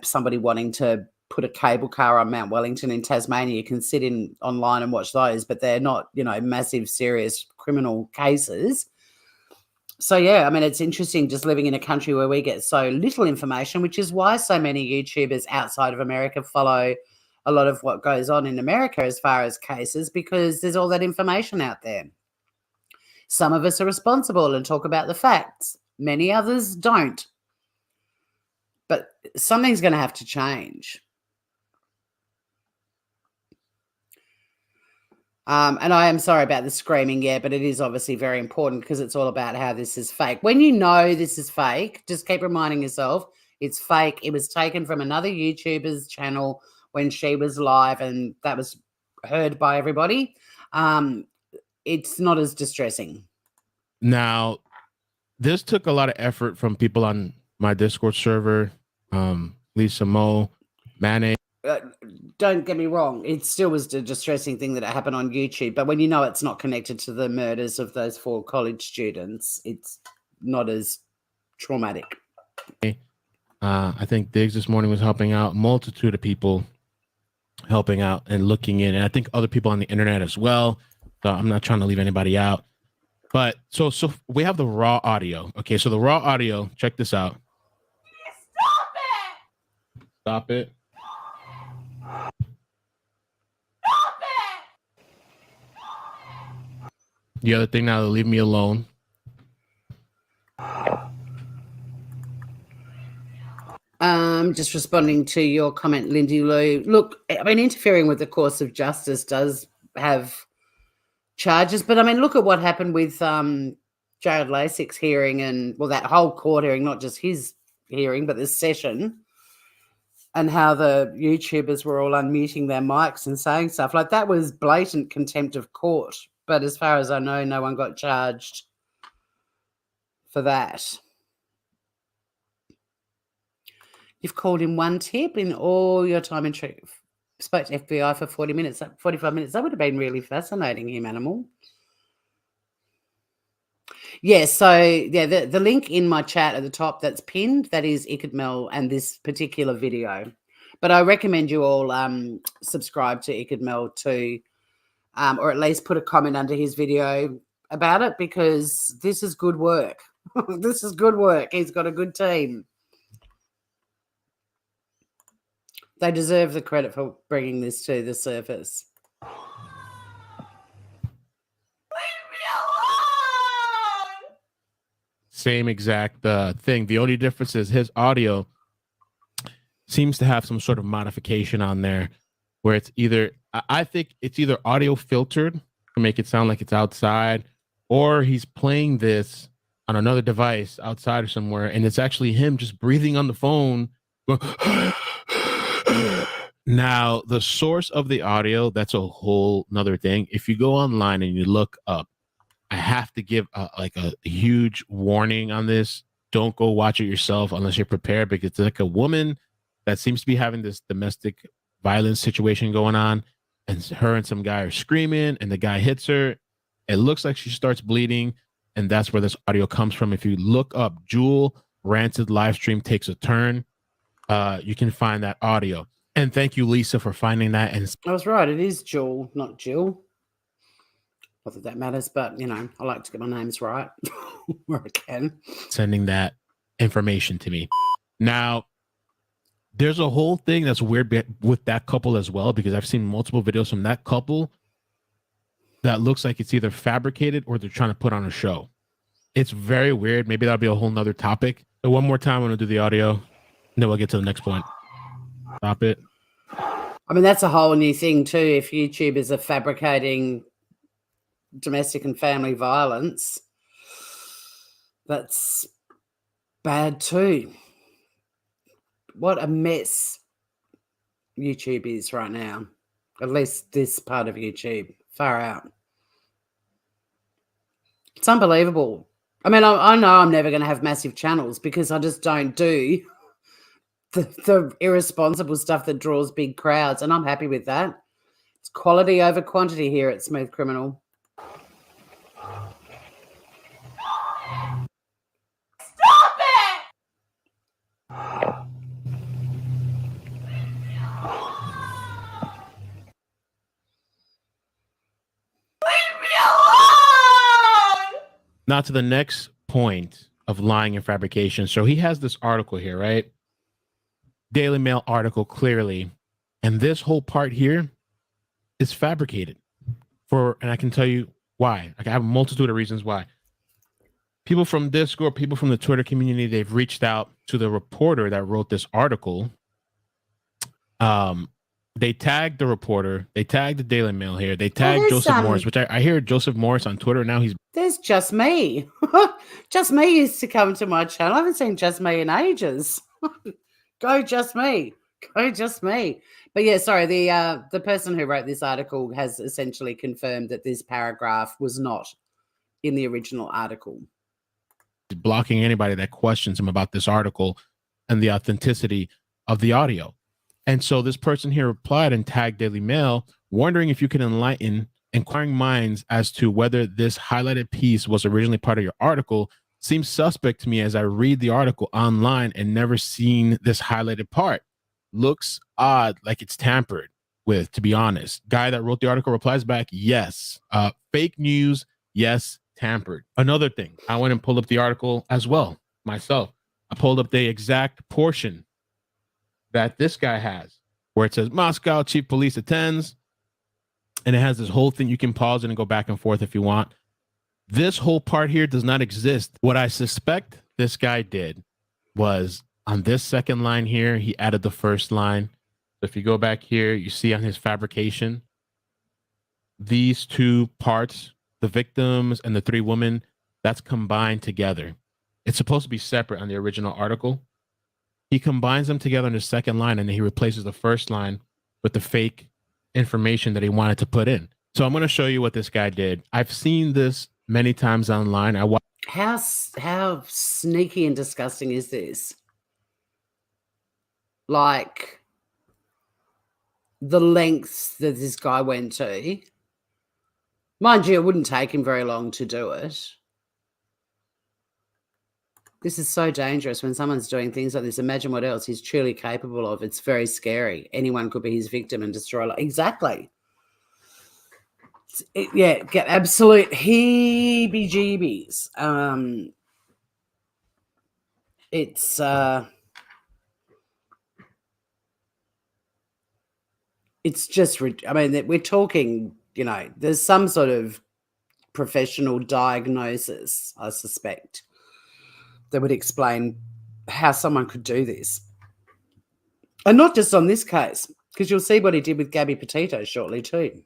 somebody wanting to put a cable car on Mount Wellington in Tasmania. You can sit in online and watch those, but they're not, massive, serious criminal cases. So, yeah, I mean, it's interesting just living in a country where we get so little information, which is why so many YouTubers outside of America follow a lot of what goes on in America as far as cases, because there's all that information out there. Some of us are responsible and talk about the facts. Many others don't. But something's going to have to change. And I am sorry about the screaming, but it is obviously very important because it's all about how this is fake. When you know this is fake, just keep reminding yourself it's fake. It was taken from another YouTuber's channel when she was live, and that was heard by everybody. It's not as distressing. Now, this took a lot of effort from people on my Discord server, Lisa Mo, Mane. Don't get me wrong, it still was a distressing thing that it happened on YouTube, but when you know it's not connected to the murders of those 4 college students, it's not as traumatic. I think Diggs this morning was helping out, multitude of people helping out and looking in, and I think other people on the internet as well. So I'm not trying to leave anybody out. But so we have the raw audio. Okay, so the raw audio, check this out. Stop it. The other thing now, leave me alone. Just responding to your comment, Lindy Lou. Look, I mean, interfering with the course of justice does have charges, but I mean, look at what happened with Jared Lasic's hearing and, well, that whole court hearing, not just his hearing, but this session, and how the YouTubers were all unmuting their mics and saying stuff. Like, that was blatant contempt of court. But as far as I know, no one got charged for that. You've called in one tip in all your time in spoke to FBI for 40 minutes, 45 minutes. That would have been really fascinating, him animal. Yeah, so yeah, the link in my chat at the top that's pinned, that is Ikad Mel and this particular video. But I recommend you all subscribe to Ikad Mel too, or at least put a comment under his video about it, because this is good work. This is good work. He's got a good team. They deserve the credit for bringing this to the surface. Same exact thing. The only difference is his audio seems to have some sort of modification on there where it's either, I think it's either audio filtered to make it sound like it's outside, or he's playing this on another device outside or somewhere, and it's actually him just breathing on the phone. Now, the source of the audio, that's a whole nother thing. If you go online and you look up, I have to give a huge warning on this. Don't go watch it yourself unless you're prepared, because it's like a woman that seems to be having this domestic violence situation going on, and her and some guy are screaming, and the guy hits her. It looks like she starts bleeding, and that's where this audio comes from. If you look up Jewel Rancid live stream takes a turn, you can find that audio. And thank you, Lisa, for finding that. And I was right. It is Jewel, not Jill. Not that that matters, but, I like to get my names right where I can. Sending that information to me. Now, there's a whole thing that's weird with that couple as well, because I've seen multiple videos from that couple that looks like it's either fabricated or they're trying to put on a show. It's very weird. Maybe that'll be a whole nother topic. So one more time, I'm going to do the audio, and then we'll get to the next point. Stop it. I mean, that's a whole new thing too. If YouTubers are fabricating domestic and family violence, that's bad too. what a mess YouTube is right now. At least this part of YouTube. Far out. It's unbelievable. I mean, I know I'm never going to have massive channels because I just don't do the irresponsible stuff that draws big crowds, and I'm happy with that. It's quality over quantity here at Smooth Criminal. Stop it! Leave me alone! Now to the next point of lying and fabrication. So he has this article here, right? Daily Mail article, clearly. And this whole part here is fabricated. And I can tell you why. I have a multitude of reasons why. People from Discord, people from the Twitter community, they've reached out to the reporter that wrote this article. They tagged the reporter. They tagged the Daily Mail here. They tagged Joseph Morris, which I hear Joseph Morris on Twitter now. There's Just Me. Just Me used to come to my channel. I haven't seen Just Me in ages. Go Just Me. Go Just Me. But yeah, sorry, the person who wrote this article has essentially confirmed that this paragraph was not in the original article. Blocking anybody that questions him about this article and the authenticity of the audio. And so this person here replied and tagged Daily Mail, wondering if you can enlighten inquiring minds as to whether this highlighted piece was originally part of your article. Seems suspect to me as I read the article online and never seen this highlighted part. Looks odd, like it's tampered with, to be honest. Guy that wrote the article replies back, yes. Fake news, yes, tampered. Another thing, I went and pulled up the article as well myself. I pulled up the exact portion that this guy has, where it says Moscow chief police attends, and it has this whole thing. You can pause it and go back and forth if you want. This whole part here does not exist. What I suspect this guy did was on this second line here, he added the first line. So if you go back here, you see on his fabrication, these two parts, the victims and the three women, that's combined together. It's supposed to be separate on the original article. He combines them together in the second line, and then he replaces the first line with the fake information that he wanted to put in. So I'm going to show you what this guy did. I've seen this many times online. How sneaky and disgusting is this? Like, the lengths that this guy went to. Mind you, it wouldn't take him very long to do it. This is so dangerous when someone's doing things like this. Imagine what else he's truly capable of. It's very scary. Anyone could be his victim and destroy life. Exactly. Yeah, get absolute heebie-jeebies. It's just, I mean, we're talking, you know, there's some sort of professional diagnosis, I suspect, that would explain how someone could do this. And not just on this case, because you'll see what he did with Gabby Petito shortly too.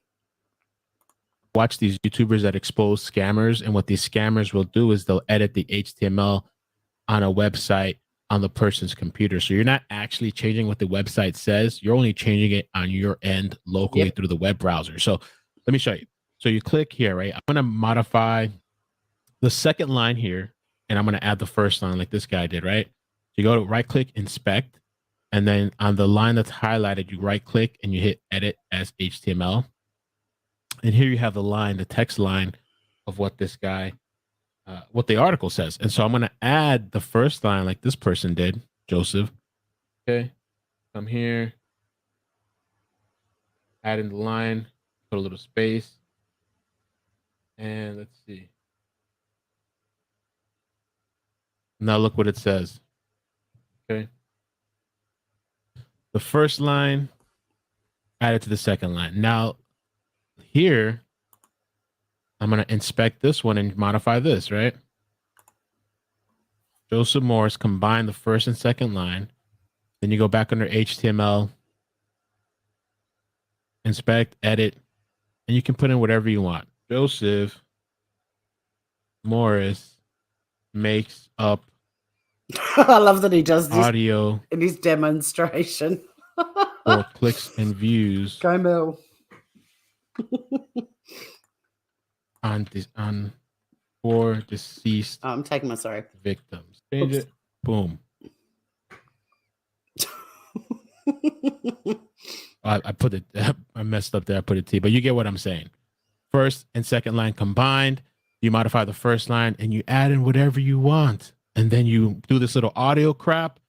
Watch these YouTubers that expose scammers, and what these scammers will do is they'll edit the HTML on a website on the person's computer. So you're not actually changing what the website says. You're only changing it on your end locally through the web browser. So let me show you. So you click here, right? I'm going to modify the second line here, and I'm going to add the first line like this guy did, right? You go to right click, inspect, and then on the line that's highlighted, you right click and you hit edit as HTML. And here you have the line, the text line of what this guy, what the article says. And so I'm going to add the first line like this person did, Joseph. Okay. Come here, add in the line, put a little space. And let's see. Now look what it says. Okay. The first line added to the second line. Now here, I'm going to inspect this one and modify this, right? Joseph Morris, combine the first and second line. Then you go back under HTML, inspect, edit, and you can put in whatever you want. Joseph Morris makes up I love that he does this audio in his demonstration. for clicks and views Go Mel. on for deceased Oh, I'm taking my sorry. victims. Change Oops. it. Boom. I put it. I messed up there. I put it T, but you get what I'm saying. First and second line combined. You modify the first line and you add in whatever you want, and then you do this little audio crap.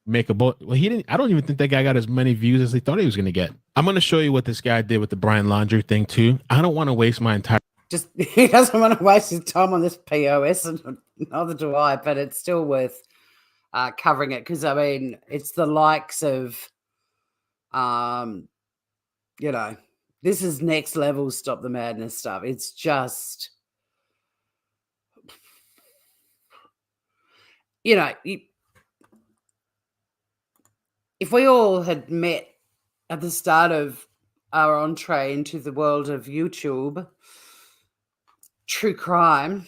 Make a well, he didn't. I don't even think that guy got as many views as he thought he was going to get. I'm going to show you what this guy did with the Brian Laundrie thing too. I don't want to waste my entire. Just he doesn't want to waste his time on this POS, and neither do I. But it's still worth covering it because I mean it's the likes of, you know, this is next level stop the madness stuff. It's just, you know, if we all had met at the start of our entree into the world of YouTube, true crime,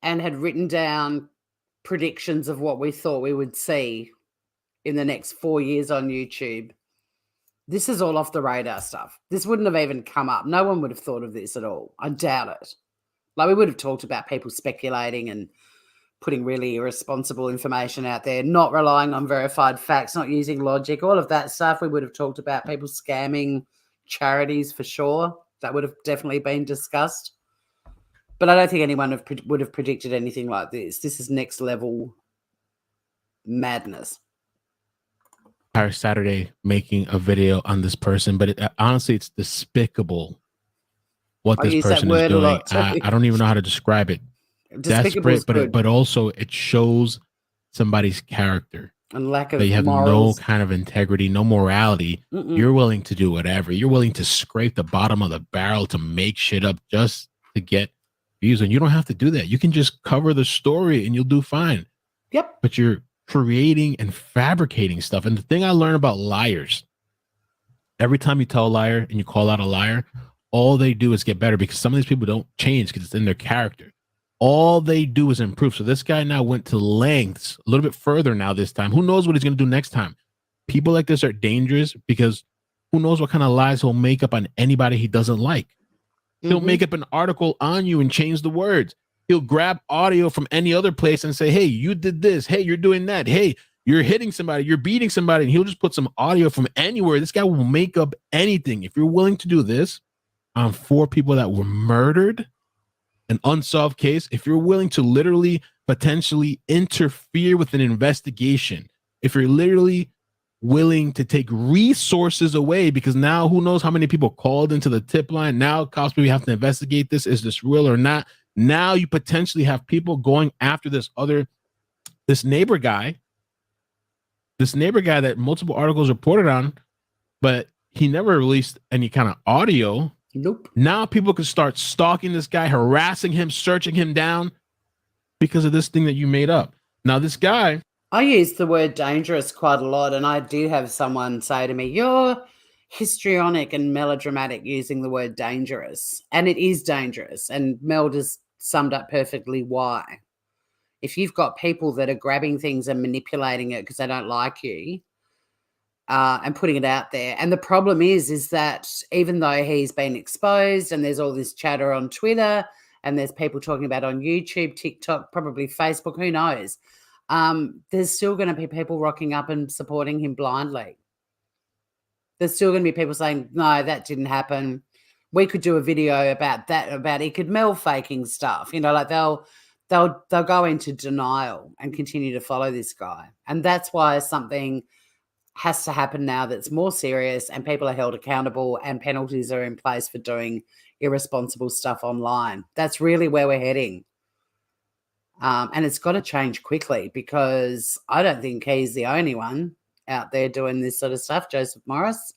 and had written down predictions of what we thought we would see in the next 4 years on YouTube, this is all off the radar stuff. This wouldn't have even come up. No one would have thought of this at all. I doubt it. Like, we would have talked about people speculating and putting really irresponsible information out there, not relying on verified facts, not using logic, all of that stuff. We would have talked about people scamming charities for sure. That would have definitely been discussed. But I don't think anyone would have predicted anything like this. This is next level madness. Entire Saturday making a video on this person, but honestly, it's despicable what this person is doing. I don't even know how to describe it. Desperate, but also it shows somebody's character and lack of they have morals. no kind of integrity, no morality. You're willing to do whatever. You're willing to scrape the bottom of the barrel to make shit up just to get views, and you don't have to do that. You can just cover the story and you'll do fine. Yep. But you're creating and fabricating stuff. And the thing I learned about liars, every time you tell a liar and you call out a liar, all they do is get better, because some of these people don't change because it's in their character. All they do is improve. So this guy now went to lengths a little bit further now this time. Who knows what he's going to do next time? People like this are dangerous because who knows what kind of lies he'll make up on anybody he doesn't like. He'll make up an article on you and change the words. He'll grab audio from any other place and say, hey, you did this. Hey, you're doing that. Hey, you're hitting somebody. You're beating somebody. And he'll just put some audio from anywhere. This guy will make up anything. If you're willing to do this on 4 people that were murdered, an unsolved case, if you're willing to literally potentially interfere with an investigation, if you're literally willing to take resources away, because now who knows how many people called into the tip line. Now cops maybe have to investigate this. Is this real or not? Now you potentially have people going after this neighbor guy that multiple articles reported on, but he never released any kind of audio. Nope. Now people can start stalking this guy, harassing him, searching him down because of this thing that you made up. Now this guy, I use the word dangerous quite a lot, and I did have someone say to me, you're histrionic and melodramatic using the word dangerous. And it is dangerous. And Mel just summed up perfectly why. If you've got people that are grabbing things and manipulating it because they don't like you, and putting it out there. And the problem is that even though he's been exposed and there's all this chatter on Twitter and there's people talking about on YouTube, TikTok, probably Facebook, who knows, there's still going to be people rocking up and supporting him blindly. There's still going to be people saying, no, that didn't happen. We could do a video about that, about Mel faking stuff. You know, like they'll go into denial and continue to follow this guy. And that's why something has to happen now that's more serious and people are held accountable and penalties are in place for doing irresponsible stuff online. That's really where we're heading. And it's got to change quickly, because I don't think he's the only one out there doing this sort of stuff, Joseph Morris.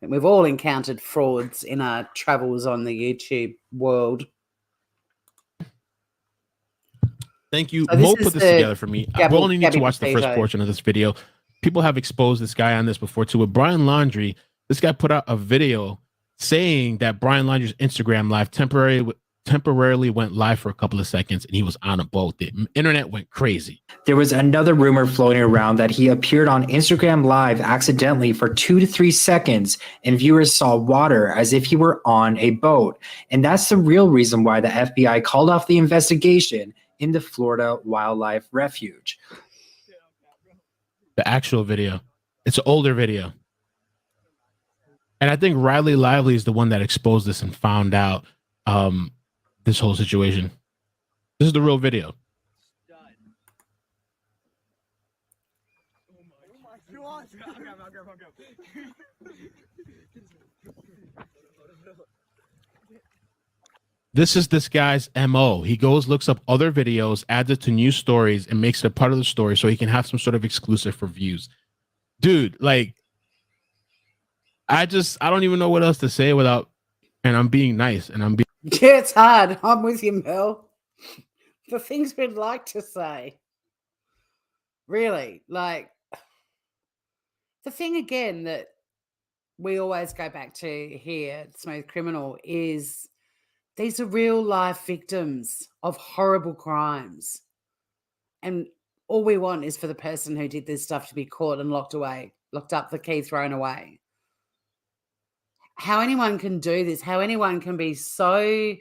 And we've all encountered frauds in our travels on the YouTube world. Thank you. So Mo put this together for me. We only need to watch the first portion of this video. People have exposed this guy on this before too. With Brian Laundrie, this guy put out a video saying that Brian Laundrie's Instagram live temporarily went live for a couple of seconds and he was on a boat. The internet went crazy. There was another rumor floating around that he appeared on Instagram Live accidentally for 2 to 3 seconds, and viewers saw water as if he were on a boat. And that's the real reason why the FBI called off the investigation in the Florida Wildlife Refuge. The actual video. It's an older video. And I think Riley Lively is the one that exposed this and found out this whole situation. This is the real video. This is this guy's MO. He goes, looks up other videos, adds it to news stories, and makes it a part of the story so he can have some sort of exclusive for views. Dude, like, I don't even know what else to say without, and I'm being nice, and I'm being. Yeah, it's hard. I'm with you, Mel. The things we'd like to say. Really, like, the thing again that we always go back to here at Smooth Criminal is these are real life victims of horrible crimes. And all we want is for the person who did this stuff to be caught and locked up, the key thrown away. How anyone can do this, how anyone can be so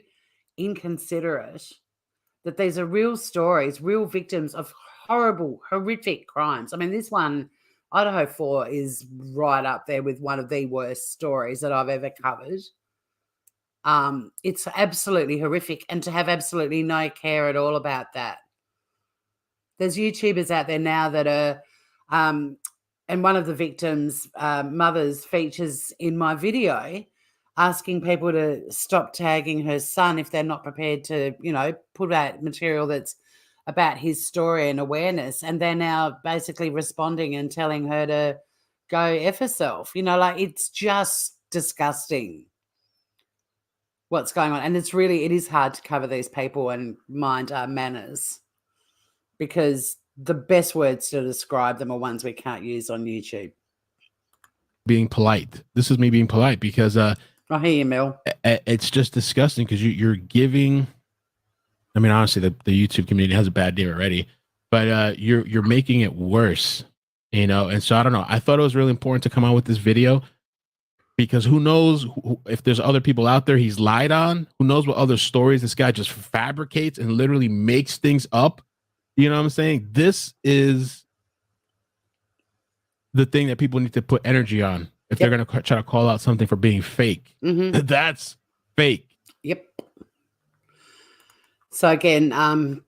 inconsiderate that these are real stories, real victims of horrible, horrific crimes. I mean, this one, Idaho 4, is right up there with one of the worst stories that I've ever covered. It's absolutely horrific, and to have absolutely no care at all about that. There's YouTubers out there now that are, and one of the victims' mothers features in my video asking people to stop tagging her son if they're not prepared to, put out material that's about his story and awareness. And they're now basically responding and telling her to go F herself. Like, it's just disgusting what's going on. And it is hard to cover these people and mind our manners, because the best words to describe them are ones we can't use on YouTube. Being polite. This is me being polite because I hear you, Mel. It's just disgusting because you're giving. I mean, honestly, the YouTube community has a bad day already, but you're making it worse, And so I don't know. I thought it was really important to come out with this video because who knows if there's other people out there he's lied on. Who knows what other stories this guy just fabricates and literally makes things up. You know what I'm saying? This is the thing that people need to put energy on if they're going to try to call out something for being fake. Mm-hmm. That's fake. Yep. So again,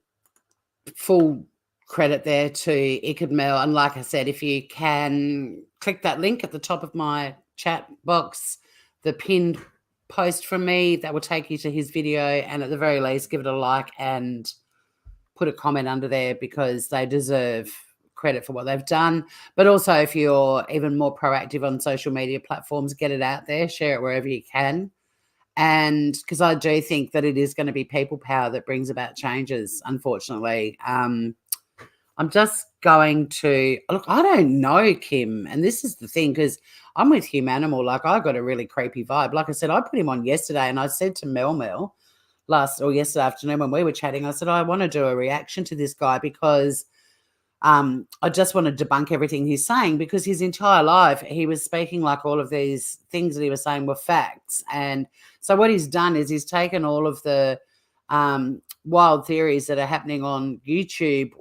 full credit there to Ikad Mel. And like I said, if you can click that link at the top of my chat box, the pinned post from me, that will take you to his video, and at the very least, give it a like and put a comment under there, because they deserve credit for what they've done. But also, if you're even more proactive on social media platforms, get it out there, share it wherever you can. And because I do think that it is going to be people power that brings about changes, unfortunately. I'm just going to look, I don't know, Kim, and this is the thing, because I'm with Humanimal. Like, I got a really creepy vibe. Like I said, I put him on yesterday, and I said to Mel yesterday afternoon when we were chatting, I said, I want to do a reaction to this guy because I just want to debunk everything he's saying, because his entire life he was speaking like all of these things that he was saying were facts. And so what he's done is he's taken all of the wild theories that are happening on YouTube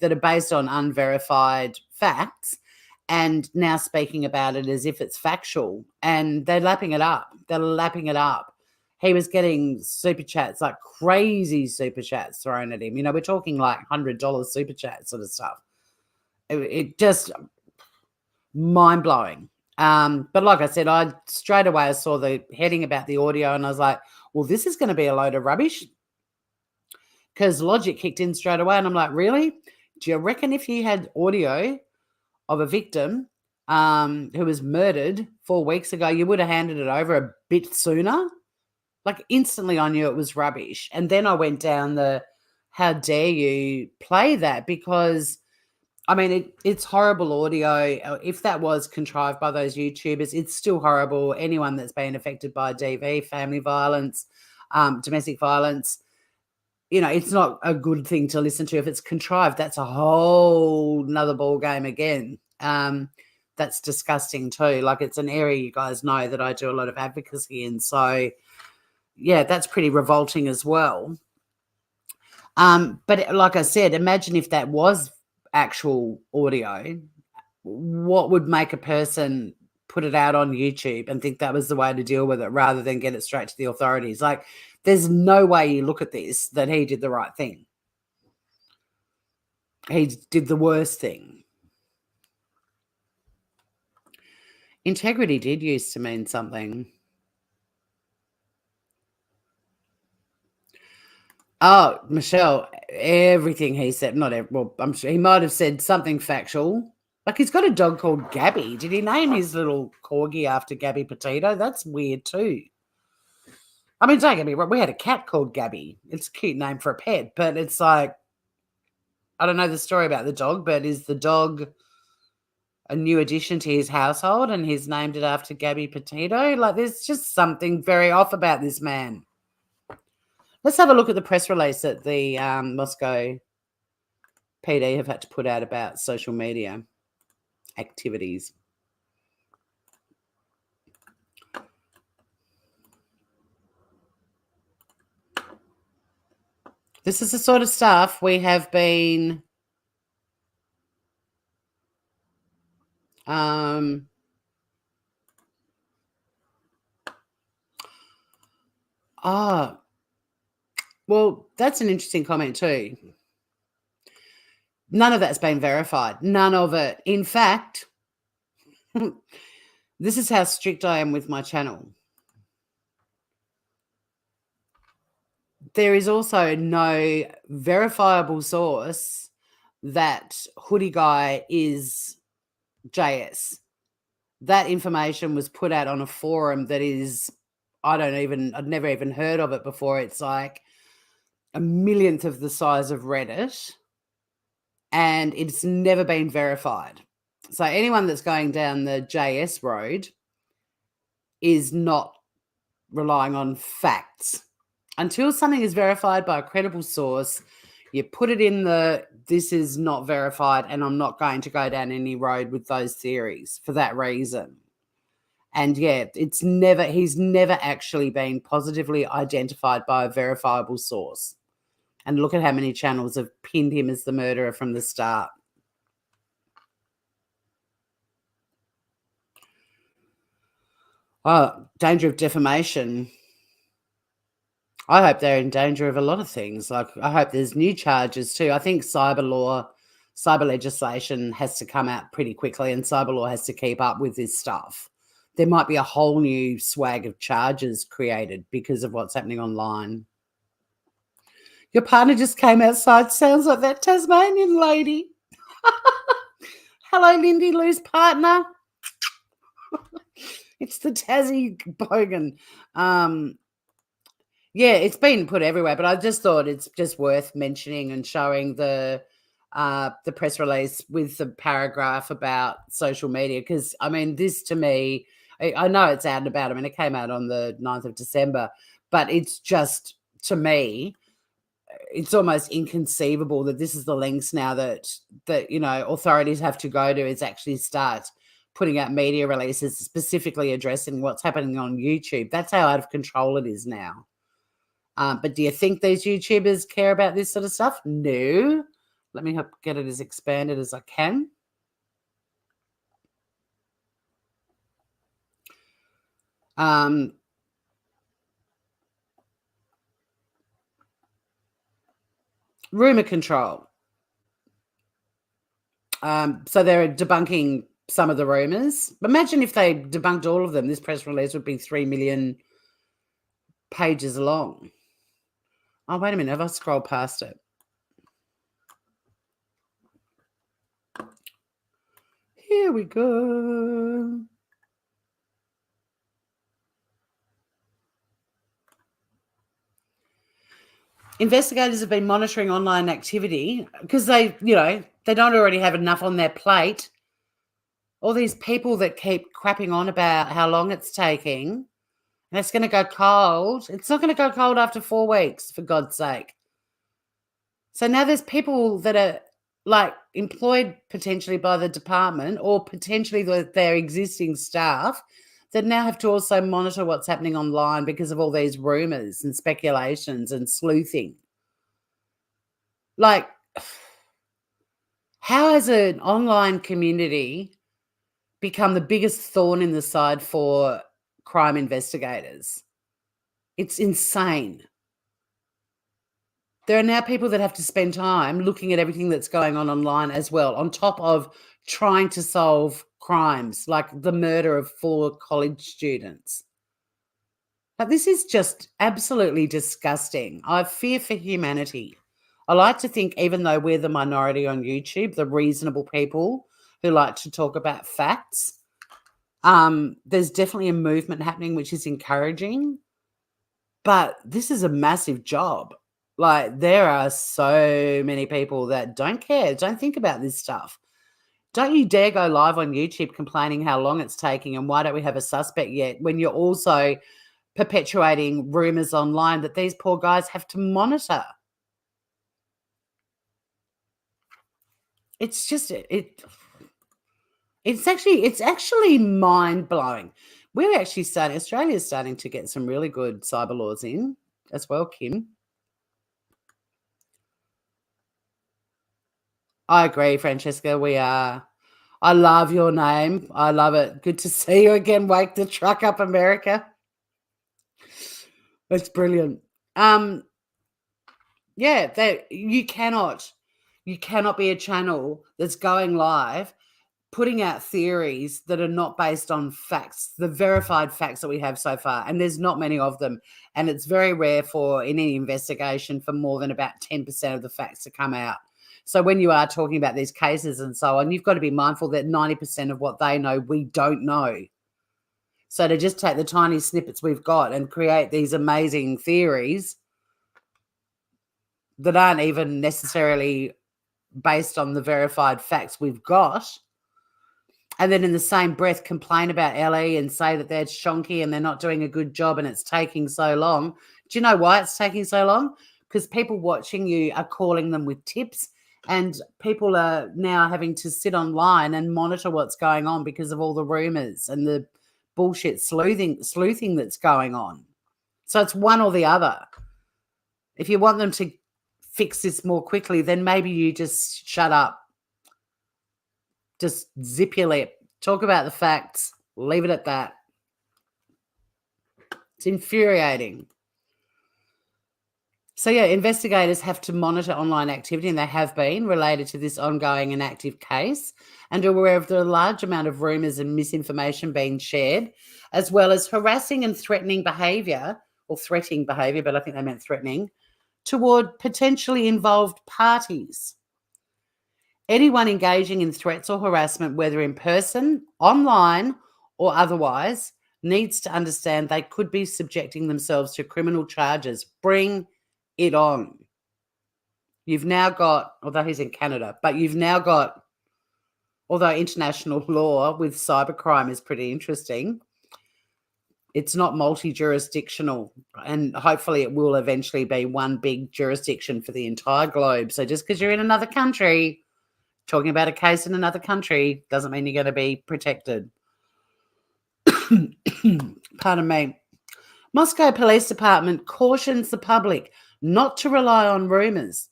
that are based on unverified facts, and now speaking about it as if it's factual, and they're lapping it up. He was getting super chats, like crazy super chats thrown at him. We're talking like $100 super chat sort of stuff. It just mind-blowing. But like I said, I straight away saw the heading about the audio, and I was like, well, this is going to be a load of rubbish, because logic kicked in straight away. And I'm like, really? Do you reckon if you had audio of a victim who was murdered 4 weeks ago, you would have handed it over a bit sooner? Like, instantly I knew it was rubbish. And then I went down the, how dare you play that? Because, I mean, it's horrible audio. If that was contrived by those YouTubers, it's still horrible. Anyone that's been affected by DV, family violence, domestic violence, it's not a good thing to listen to. If it's contrived, that's a whole nother ball game again. That's disgusting too. Like, it's an area you guys know that I do a lot of advocacy in. So, yeah, that's pretty revolting as well. But like I said, imagine if that was actual audio. What would make a person put it out on YouTube and think that was the way to deal with it rather than get it straight to the authorities? Like, there's no way you look at this that he did the right thing. He did the worst thing. Integrity did used to mean something. Oh, Michelle, everything he said, I'm sure he might have said something factual. Like, he's got a dog called Gabby. Did he name his little corgi after Gabby Petito? That's weird too. I mean, don't get me wrong, we had a cat called Gabby. It's a cute name for a pet, but it's like, I don't know the story about the dog, but is the dog a new addition to his household and he's named it after Gabby Petito? Like, there's just something very off about this man. Let's have a look at the press release that the Moscow PD have had to put out about social media activities. This is the sort of stuff we have been well, that's an interesting comment too. None of that's been verified. None of it. In fact, this is how strict I am with my channel. There is also no verifiable source that Hoodie Guy is JS. That information was put out on a forum that is, I'd never even heard of it before. It's like a millionth of the size of Reddit, and it's never been verified. So anyone that's going down the JS road is not relying on facts. Until something is verified by a credible source, you put it in this is not verified, and I'm not going to go down any road with those theories for that reason. And yeah, he's never actually been positively identified by a verifiable source. And look at how many channels have pinned him as the murderer from the start. Oh, danger of defamation. I hope they're in danger of a lot of things. Like, I hope there's new charges too. I think cyber legislation has to come out pretty quickly, and cyber law has to keep up with this stuff. There might be a whole new swag of charges created because of what's happening online. Your partner just came outside. Sounds like that Tasmanian lady. Hello, Lindy Lou's partner. It's the Tassie bogan. Yeah, it's been put everywhere, but I just thought it's just worth mentioning and showing the press release with the paragraph about social media, because, I mean, this to me, I know it's out and about. I mean, it came out on the 9th of December, but it's just, to me, it's almost inconceivable that this is the lengths now that authorities have to go to, is actually start putting out media releases specifically addressing what's happening on YouTube. That's how out of control it is now. But do you think these YouTubers care about this sort of stuff? No. Let me get it as expanded as I can. Rumor control. So they're debunking some of the rumors. Imagine if they debunked all of them. This press release would be 3 million pages long. Oh, wait a minute. Have I scrolled past it? Here we go. Investigators have been monitoring online activity because they don't already have enough on their plate. All these people that keep crapping on about how long it's taking And it's going to go cold. It's not going to go cold after 4 weeks, for God's sake. So now there's people that are like employed potentially by the department or potentially their existing staff that now have to also monitor what's happening online because of all these rumors and speculations and sleuthing. Like, how has an online community become the biggest thorn in the side for crime investigators? It's insane. There are now people that have to spend time looking at everything that's going on online as well, on top of trying to solve crimes like the murder of 4 college students. But this is just absolutely disgusting. I fear for humanity. I like to think, even though we're the minority on YouTube, the reasonable people who like to talk about facts, there's definitely a movement happening which is encouraging. But this is a massive job. Like, there are so many people that don't care, don't think about this stuff. Don't you dare go live on YouTube complaining how long it's taking and why don't we have a suspect yet, when you're also perpetuating rumors online that these poor guys have to monitor. It's just it's actually mind-blowing. Australia's starting to get some really good cyber laws in as well, Kim. I agree, Francesca. We are. I love your name. I love it. Good to see you again. Wake the truck up, America. That's brilliant. Yeah, you cannot be a channel that's going live, putting out theories that are not based on facts, the verified facts that we have so far. And there's not many of them. And it's very rare in any investigation for more than about 10% of the facts to come out. So when you are talking about these cases and so on, you've got to be mindful that 90% of what they know, we don't know. So to just take the tiny snippets we've got and create these amazing theories that aren't even necessarily based on the verified facts we've got, and then in the same breath complain about LE and say that they're shonky and they're not doing a good job and it's taking so long. Do you know why it's taking so long? Because people watching you are calling them with tips, and people are now having to sit online and monitor what's going on because of all the rumors and the bullshit sleuthing that's going on. So it's one or the other. If you want them to fix this more quickly, then maybe you just shut up. Just zip your lip. Talk about the facts. Leave it at that. It's infuriating. So, yeah, investigators have to monitor online activity, and they have been, related to this ongoing and active case, and are aware of the large amount of rumours and misinformation being shared, as well as harassing and threatening behaviour, or threatening behaviour, but I think they meant threatening, toward potentially involved parties. Anyone engaging in threats or harassment, whether in person, online, or otherwise, needs to understand they could be subjecting themselves to criminal charges. Bring it on. You've now got, although he's in Canada, but you've now got, although international law with cybercrime is pretty interesting, it's not multi-jurisdictional, and hopefully it will eventually be one big jurisdiction for the entire globe. So just because you're in another country, talking about a case in another country, doesn't mean you're going to be protected. Pardon me. Moscow Police Department cautions the public not to rely on rumours.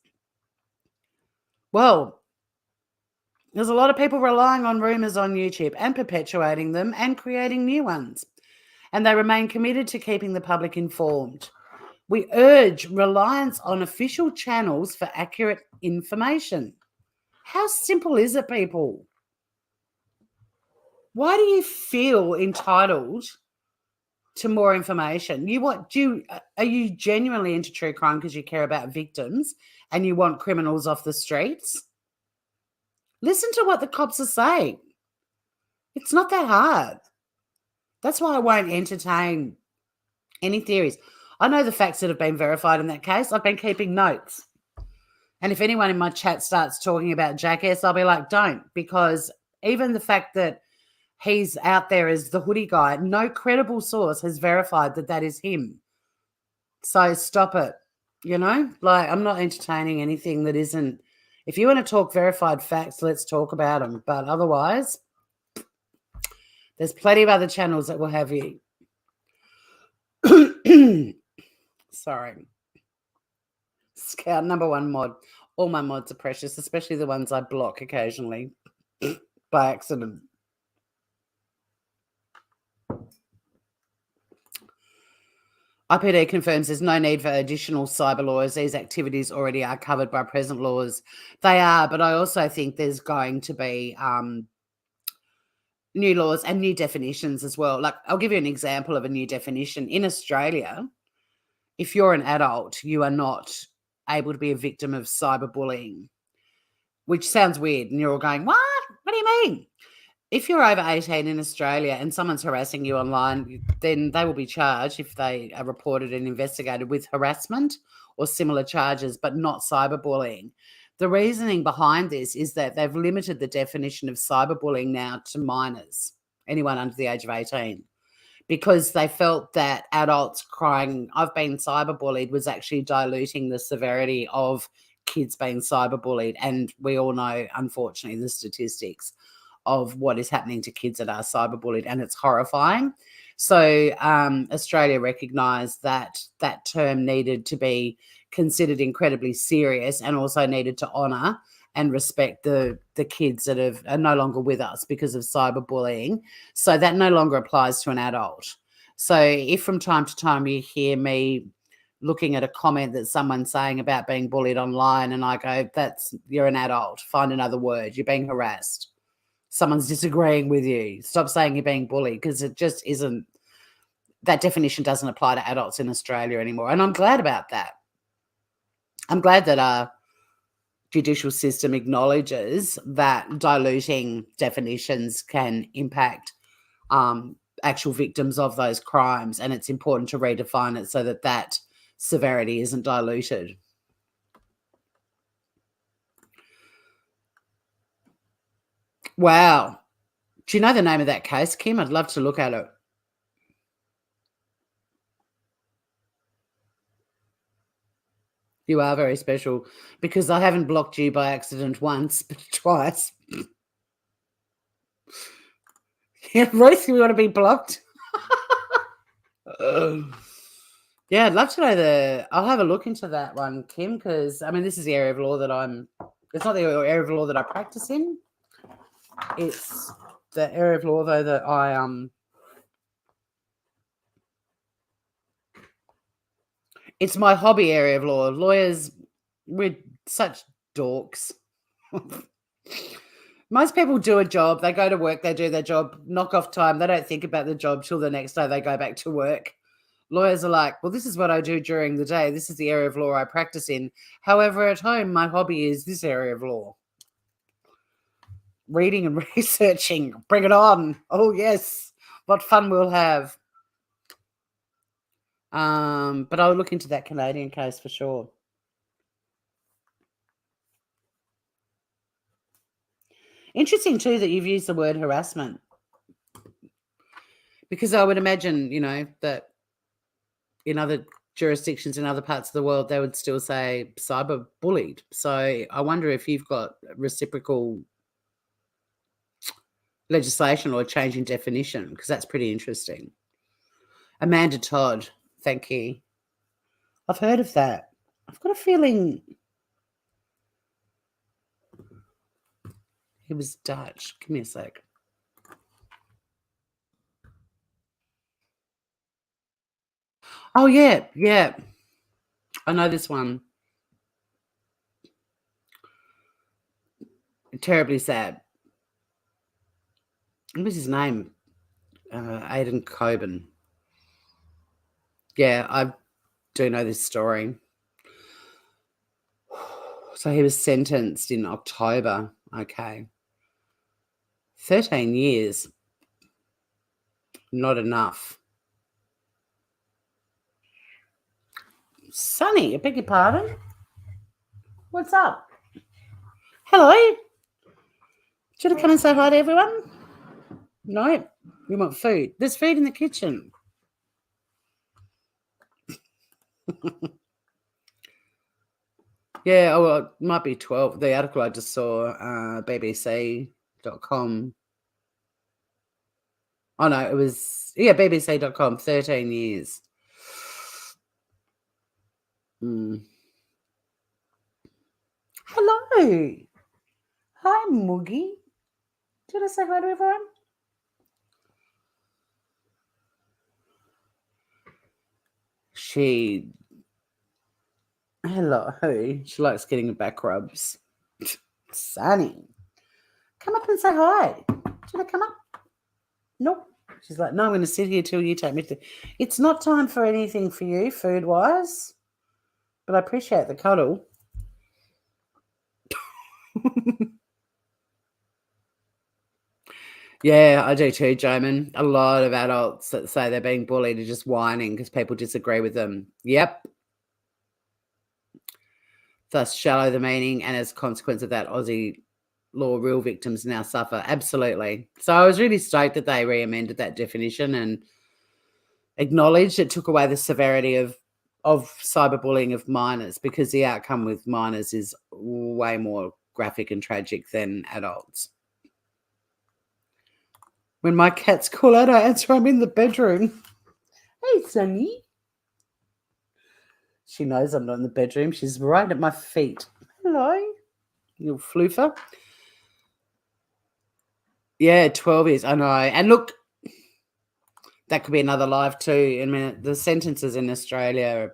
Well, there's a lot of people relying on rumours on YouTube and perpetuating them and creating new ones. And they remain committed to keeping the public informed. We urge reliance on official channels for accurate information. How simple is it, people? Why do you feel entitled to more information? Are you genuinely into true crime because you care about victims and you want criminals off the streets? Listen to what the cops are saying. It's not that hard. That's why I won't entertain any theories. I know the facts that have been verified in that case. I've been keeping notes. And if anyone in my chat starts talking about jackass, I'll be like, don't, because even the fact that he's out there as the hoodie guy. No credible source has verified that that is him. So stop it. You know, like, I'm not entertaining anything that isn't. If you want to talk verified facts, let's talk about them. But otherwise, there's plenty of other channels that will have you. Sorry. Scout #1 mod. All my mods are precious, especially the ones I block occasionally by accident. IPD confirms there's no need for additional cyber laws. These activities already are covered by present laws. They are, but I also think there's going to be new laws and new definitions as well. Like, I'll give you an example of a new definition. In Australia, if you're an adult, you are not able to be a victim of cyberbullying, which sounds weird. And you're all going, what? What do you mean? If you're over 18 in Australia and someone's harassing you online, then they will be charged if they are reported and investigated with harassment or similar charges, but not cyberbullying. The reasoning behind this is that they've limited the definition of cyberbullying now to minors, anyone under the age of 18, because they felt that adults crying, I've been cyberbullied, was actually diluting the severity of kids being cyberbullied. And we all know, unfortunately, the statistics of what is happening to kids that are cyberbullied, and it's horrifying. So Australia recognised that that term needed to be considered incredibly serious and also needed to honour and respect the kids that are no longer with us because of cyberbullying. So that no longer applies to an adult. So if from time to time you hear me looking at a comment that someone's saying about being bullied online and I go, you're an adult, find another word, you're being harassed. Someone's disagreeing with you, stop saying you're being bullied, because it just isn't, that definition doesn't apply to adults in Australia anymore. And I'm glad about that. I'm glad that our judicial system acknowledges that diluting definitions can impact actual victims of those crimes, and it's important to redefine it so that that severity isn't diluted. Wow. Do you know the name of that case, Kim? I'd love to look at it. You are very special, because I haven't blocked you by accident once, but twice. Yeah, Ruth, you want to be blocked? Yeah, I'd love to know I'll have a look into that one, Kim, because, I mean, this is the area of law that it's not the area of law that I practice in. It's the area of law, though, that it's my hobby area of law. Lawyers, we're such dorks. Most people do a job, they go to work, they do their job, knock off time, they don't think about the job till the next day they go back to work. Lawyers are like, well, this is what I do during the day. This is the area of law I practice in. However, at home, my hobby is this area of law. Reading and researching. Bring it on. Oh, yes. What fun we'll have. But I'll look into that Canadian case for sure. Interesting, too, that you've used the word harassment. Because I would imagine, that in other jurisdictions in other parts of the world, they would still say cyber bullied. So I wonder if you've got reciprocal legislation or a change in definition, because that's pretty interesting. Amanda Todd, thank you. I've heard of that. I've got a feeling he was Dutch. Give me a sec. Oh, yeah. I know this one. Terribly sad. What was his name? Aidan Coben. Yeah, I do know this story. So he was sentenced in October. Okay. 13 years. Not enough. Sonny, I beg your pardon? What's up? Hello? Should I come and say hi to everyone? No, you want food. There's food in the kitchen. Yeah, oh, well, it might be 12. The article I just saw, bbc.com. Oh, no, it was, bbc.com, 13 years. Hello. Hi, Moogie. Do you want to say hi to everyone? Hello. She likes getting back rubs. Sunny. Come up and say hi. Do you want to come up? Nope. She's like, no, I'm going to sit here till you take me to. It's not time for anything for you, food-wise, but I appreciate the cuddle. Yeah, I do too, Jamin. A lot of adults that say they're being bullied are just whining because people disagree with them. Yep. Thus shallow the meaning, and as a consequence of that, Aussie law real victims now suffer. Absolutely. So I was really stoked that they re-amended that definition and acknowledged it took away the severity of cyberbullying of minors, because the outcome with minors is way more graphic and tragic than adults. When my cats call out, I answer, I'm in the bedroom. Hey, Sonny. She knows I'm not in the bedroom. She's right at my feet. Hello, you floofer. Yeah, 12 years. I know. And look, that could be another live too. I mean, the sentences in Australia,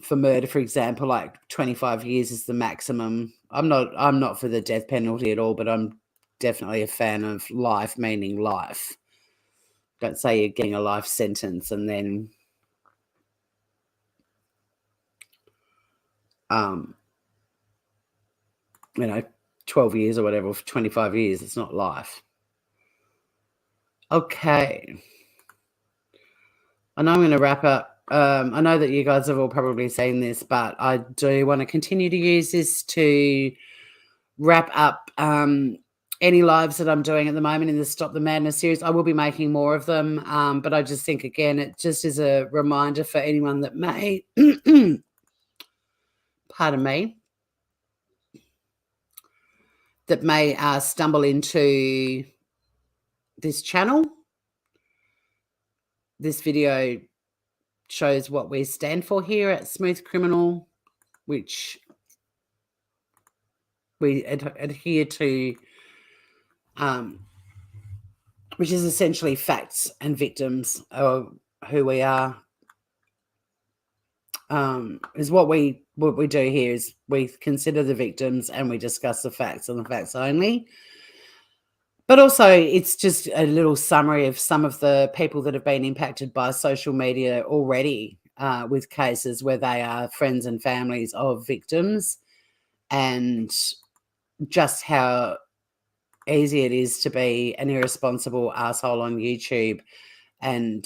for murder, for example, like 25 years is the maximum. I'm not for the death penalty at all, but I'm definitely a fan of life, meaning life. Don't say you're getting a life sentence and then 12 years or whatever, for 25 years, it's not life. Okay. I know I'm going to wrap up. I know that you guys have all probably seen this, but I do want to continue to use this to wrap up any lives that I'm doing at the moment in the Stop the Madness series. I will be making more of them, but I just think, again, it just is a reminder for anyone that may, pardon me, that may stumble into this channel. This video shows what we stand for here at Smooth Criminal, which we adhere to, which is essentially facts and victims of who we are. Is what we do here is we consider the victims and we discuss the facts and the facts only. But also, it's just a little summary of some of the people that have been impacted by social media already, with cases where they are friends and families of victims, and just how easy it is to be an irresponsible asshole on YouTube and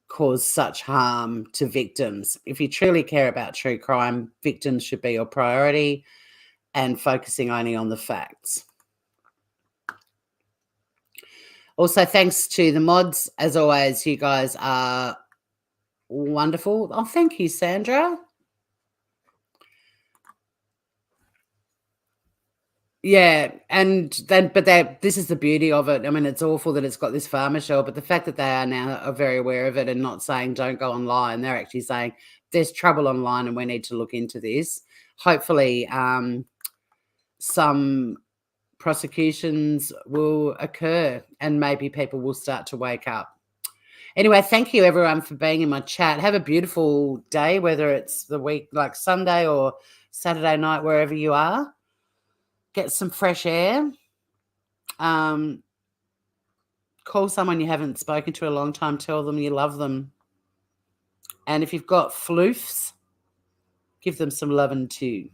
cause such harm to victims. If you truly care about true crime, victims should be your priority, and focusing only on the facts. Also, thanks to the mods. As always, you guys are wonderful. Oh, thank you, Sandra. Yeah, and then, but this is the beauty of it. I mean, it's awful that it's got this farmer show, but the fact that they are very aware of it and not saying don't go online, they're actually saying there's trouble online and we need to look into this. Hopefully, some prosecutions will occur and maybe people will start to wake up. Anyway, thank you everyone for being in my chat. Have a beautiful day, whether it's the week like Sunday or Saturday night, wherever you are. Get some fresh air. Call someone you haven't spoken to in a long time. Tell them you love them. And if you've got floofs, give them some loving too.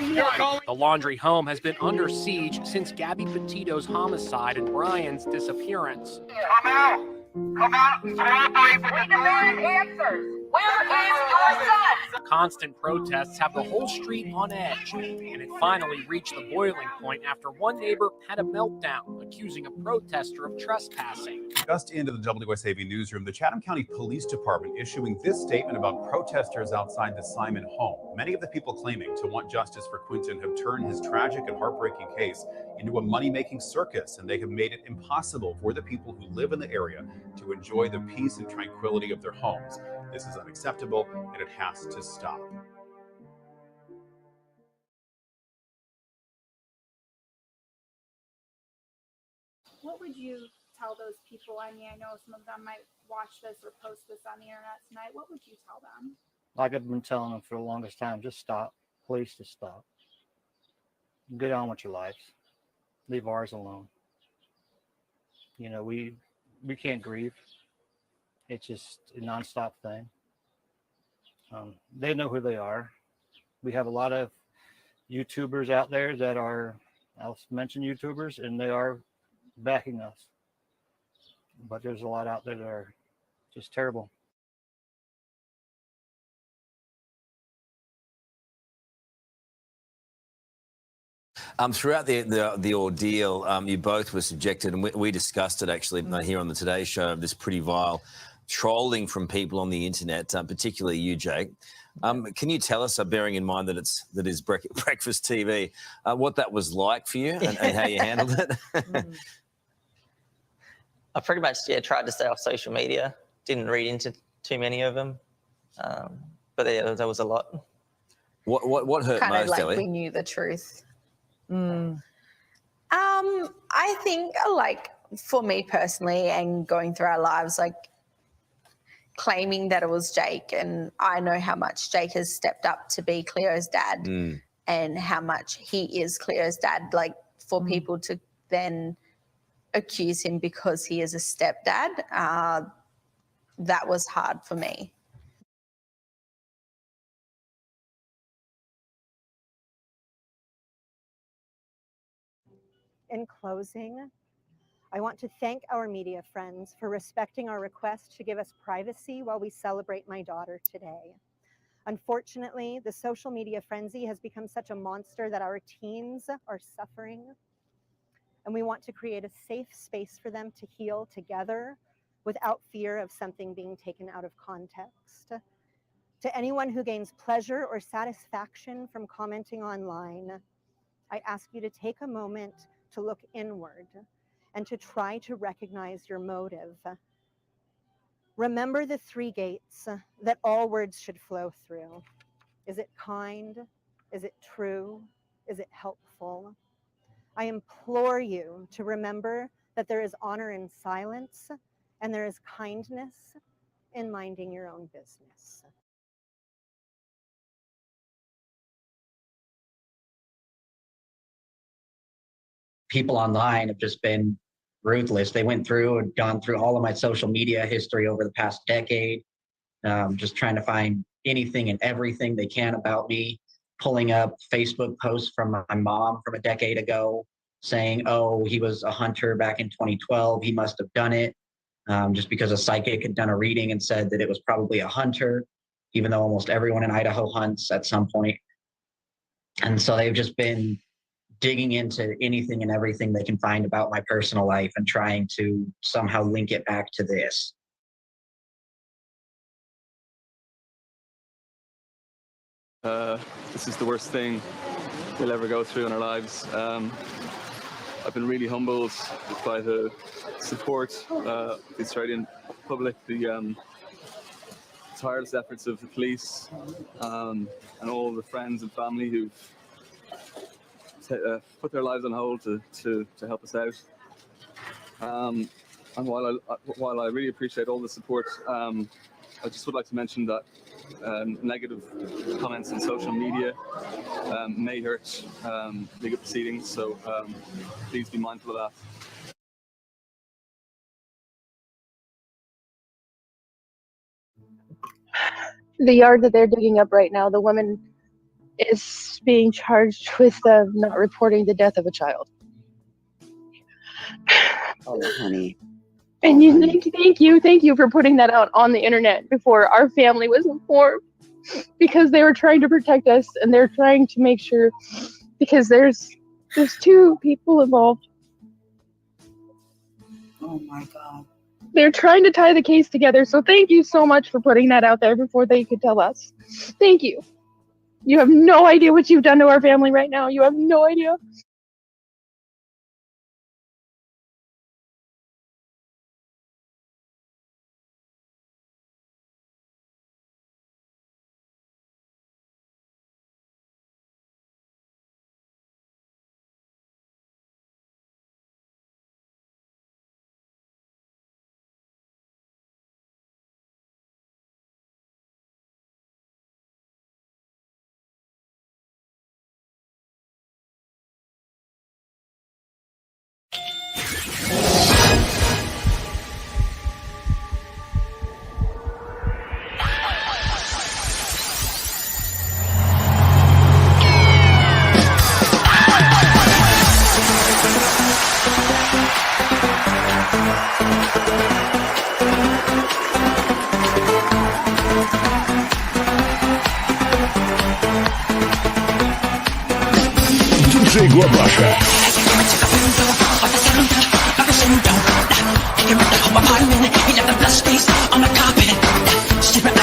The laundry home has been under siege since Gabby Petito's homicide and Brian's disappearance. Come out! Come out and cooperate with the demand answers! Where is your son? Constant protests have the whole street on edge, and it finally reached the boiling point after one neighbor had a meltdown, accusing a protester of trespassing. Just into the WSAV newsroom, the Chatham County Police Department issuing this statement about protesters outside the Simon home. Many of the people claiming to want justice for Quinton have turned his tragic and heartbreaking case into a money-making circus, and they have made it impossible for the people who live in the area to enjoy the peace and tranquility of their homes. This is unacceptable, and it has to stop. What would you tell those people? I mean, I know some of them might watch this or post this on the internet tonight. What would you tell them? Like I've been telling them for the longest time, just stop. Please just stop. Get on with your lives. Leave ours alone. You know, we can't grieve. It's just a nonstop thing. They know who they are. We have a lot of YouTubers out there that are, I'll mention YouTubers, and they are backing us. But there's a lot out there that are just terrible. Throughout the ordeal, you both were subjected, and we discussed it actually here on the Today Show, this pretty vile trolling from people on the internet, particularly you, Jake. Can you tell us, bearing in mind that it is breakfast TV, what that was like for you and how you handled it? I pretty much tried to stay off social media. Didn't read into too many of them, but yeah, there was a lot. What hurt kind most, of like Ellie? we knew the truth. I think like for me personally and going through our lives, like claiming that it was Jake, and I know how much Jake has stepped up to be Cleo's dad and how much he is Cleo's dad, like for people to then accuse him because he is a stepdad, that was hard for me. In closing, I want to thank our media friends for respecting our request to give us privacy while we celebrate my daughter today. Unfortunately, the social media frenzy has become such a monster that our teens are suffering, and we want to create a safe space for them to heal together without fear of something being taken out of context. To anyone who gains pleasure or satisfaction from commenting online, I ask you to take a moment to look inward and to try to recognize your motive. Remember the three gates that all words should flow through. Is it kind? Is it true? Is it helpful? I implore you to remember that there is honor in silence and there is kindness in minding your own business. People online have just been ruthless. They went through and gone through all of my social media history over the past decade, just trying to find anything and everything they can about me, pulling up Facebook posts from my mom from a decade ago saying, oh, he was a hunter back in 2012. He must have done it just because a psychic had done a reading and said that it was probably a hunter, even though almost everyone in Idaho hunts at some point. And so they've just been digging into anything and everything they can find about my personal life and trying to somehow link it back to this. This is the worst thing we'll ever go through in our lives. I've been really humbled by the support of the Australian public, the tireless efforts of the police, and all the friends and family who've put their lives on hold to help us out. And while I really appreciate all the support, I just would like to mention that negative comments on social media may hurt legal proceedings, so please be mindful of that. The yard that they're digging up right now, the woman is being charged with not reporting the death of a child. Oh, honey. And thank you for putting that out on the internet before our family was informed, because they were trying to protect us, and they're trying to make sure, because there's 2 people involved. Oh my God. They're trying to tie the case together. So thank you so much for putting that out there before they could tell us. Thank you. You have no idea what you've done to our family right now. You have no idea. DJ Gorbacha. Apartment, he left a blood space on the carpet. Stupid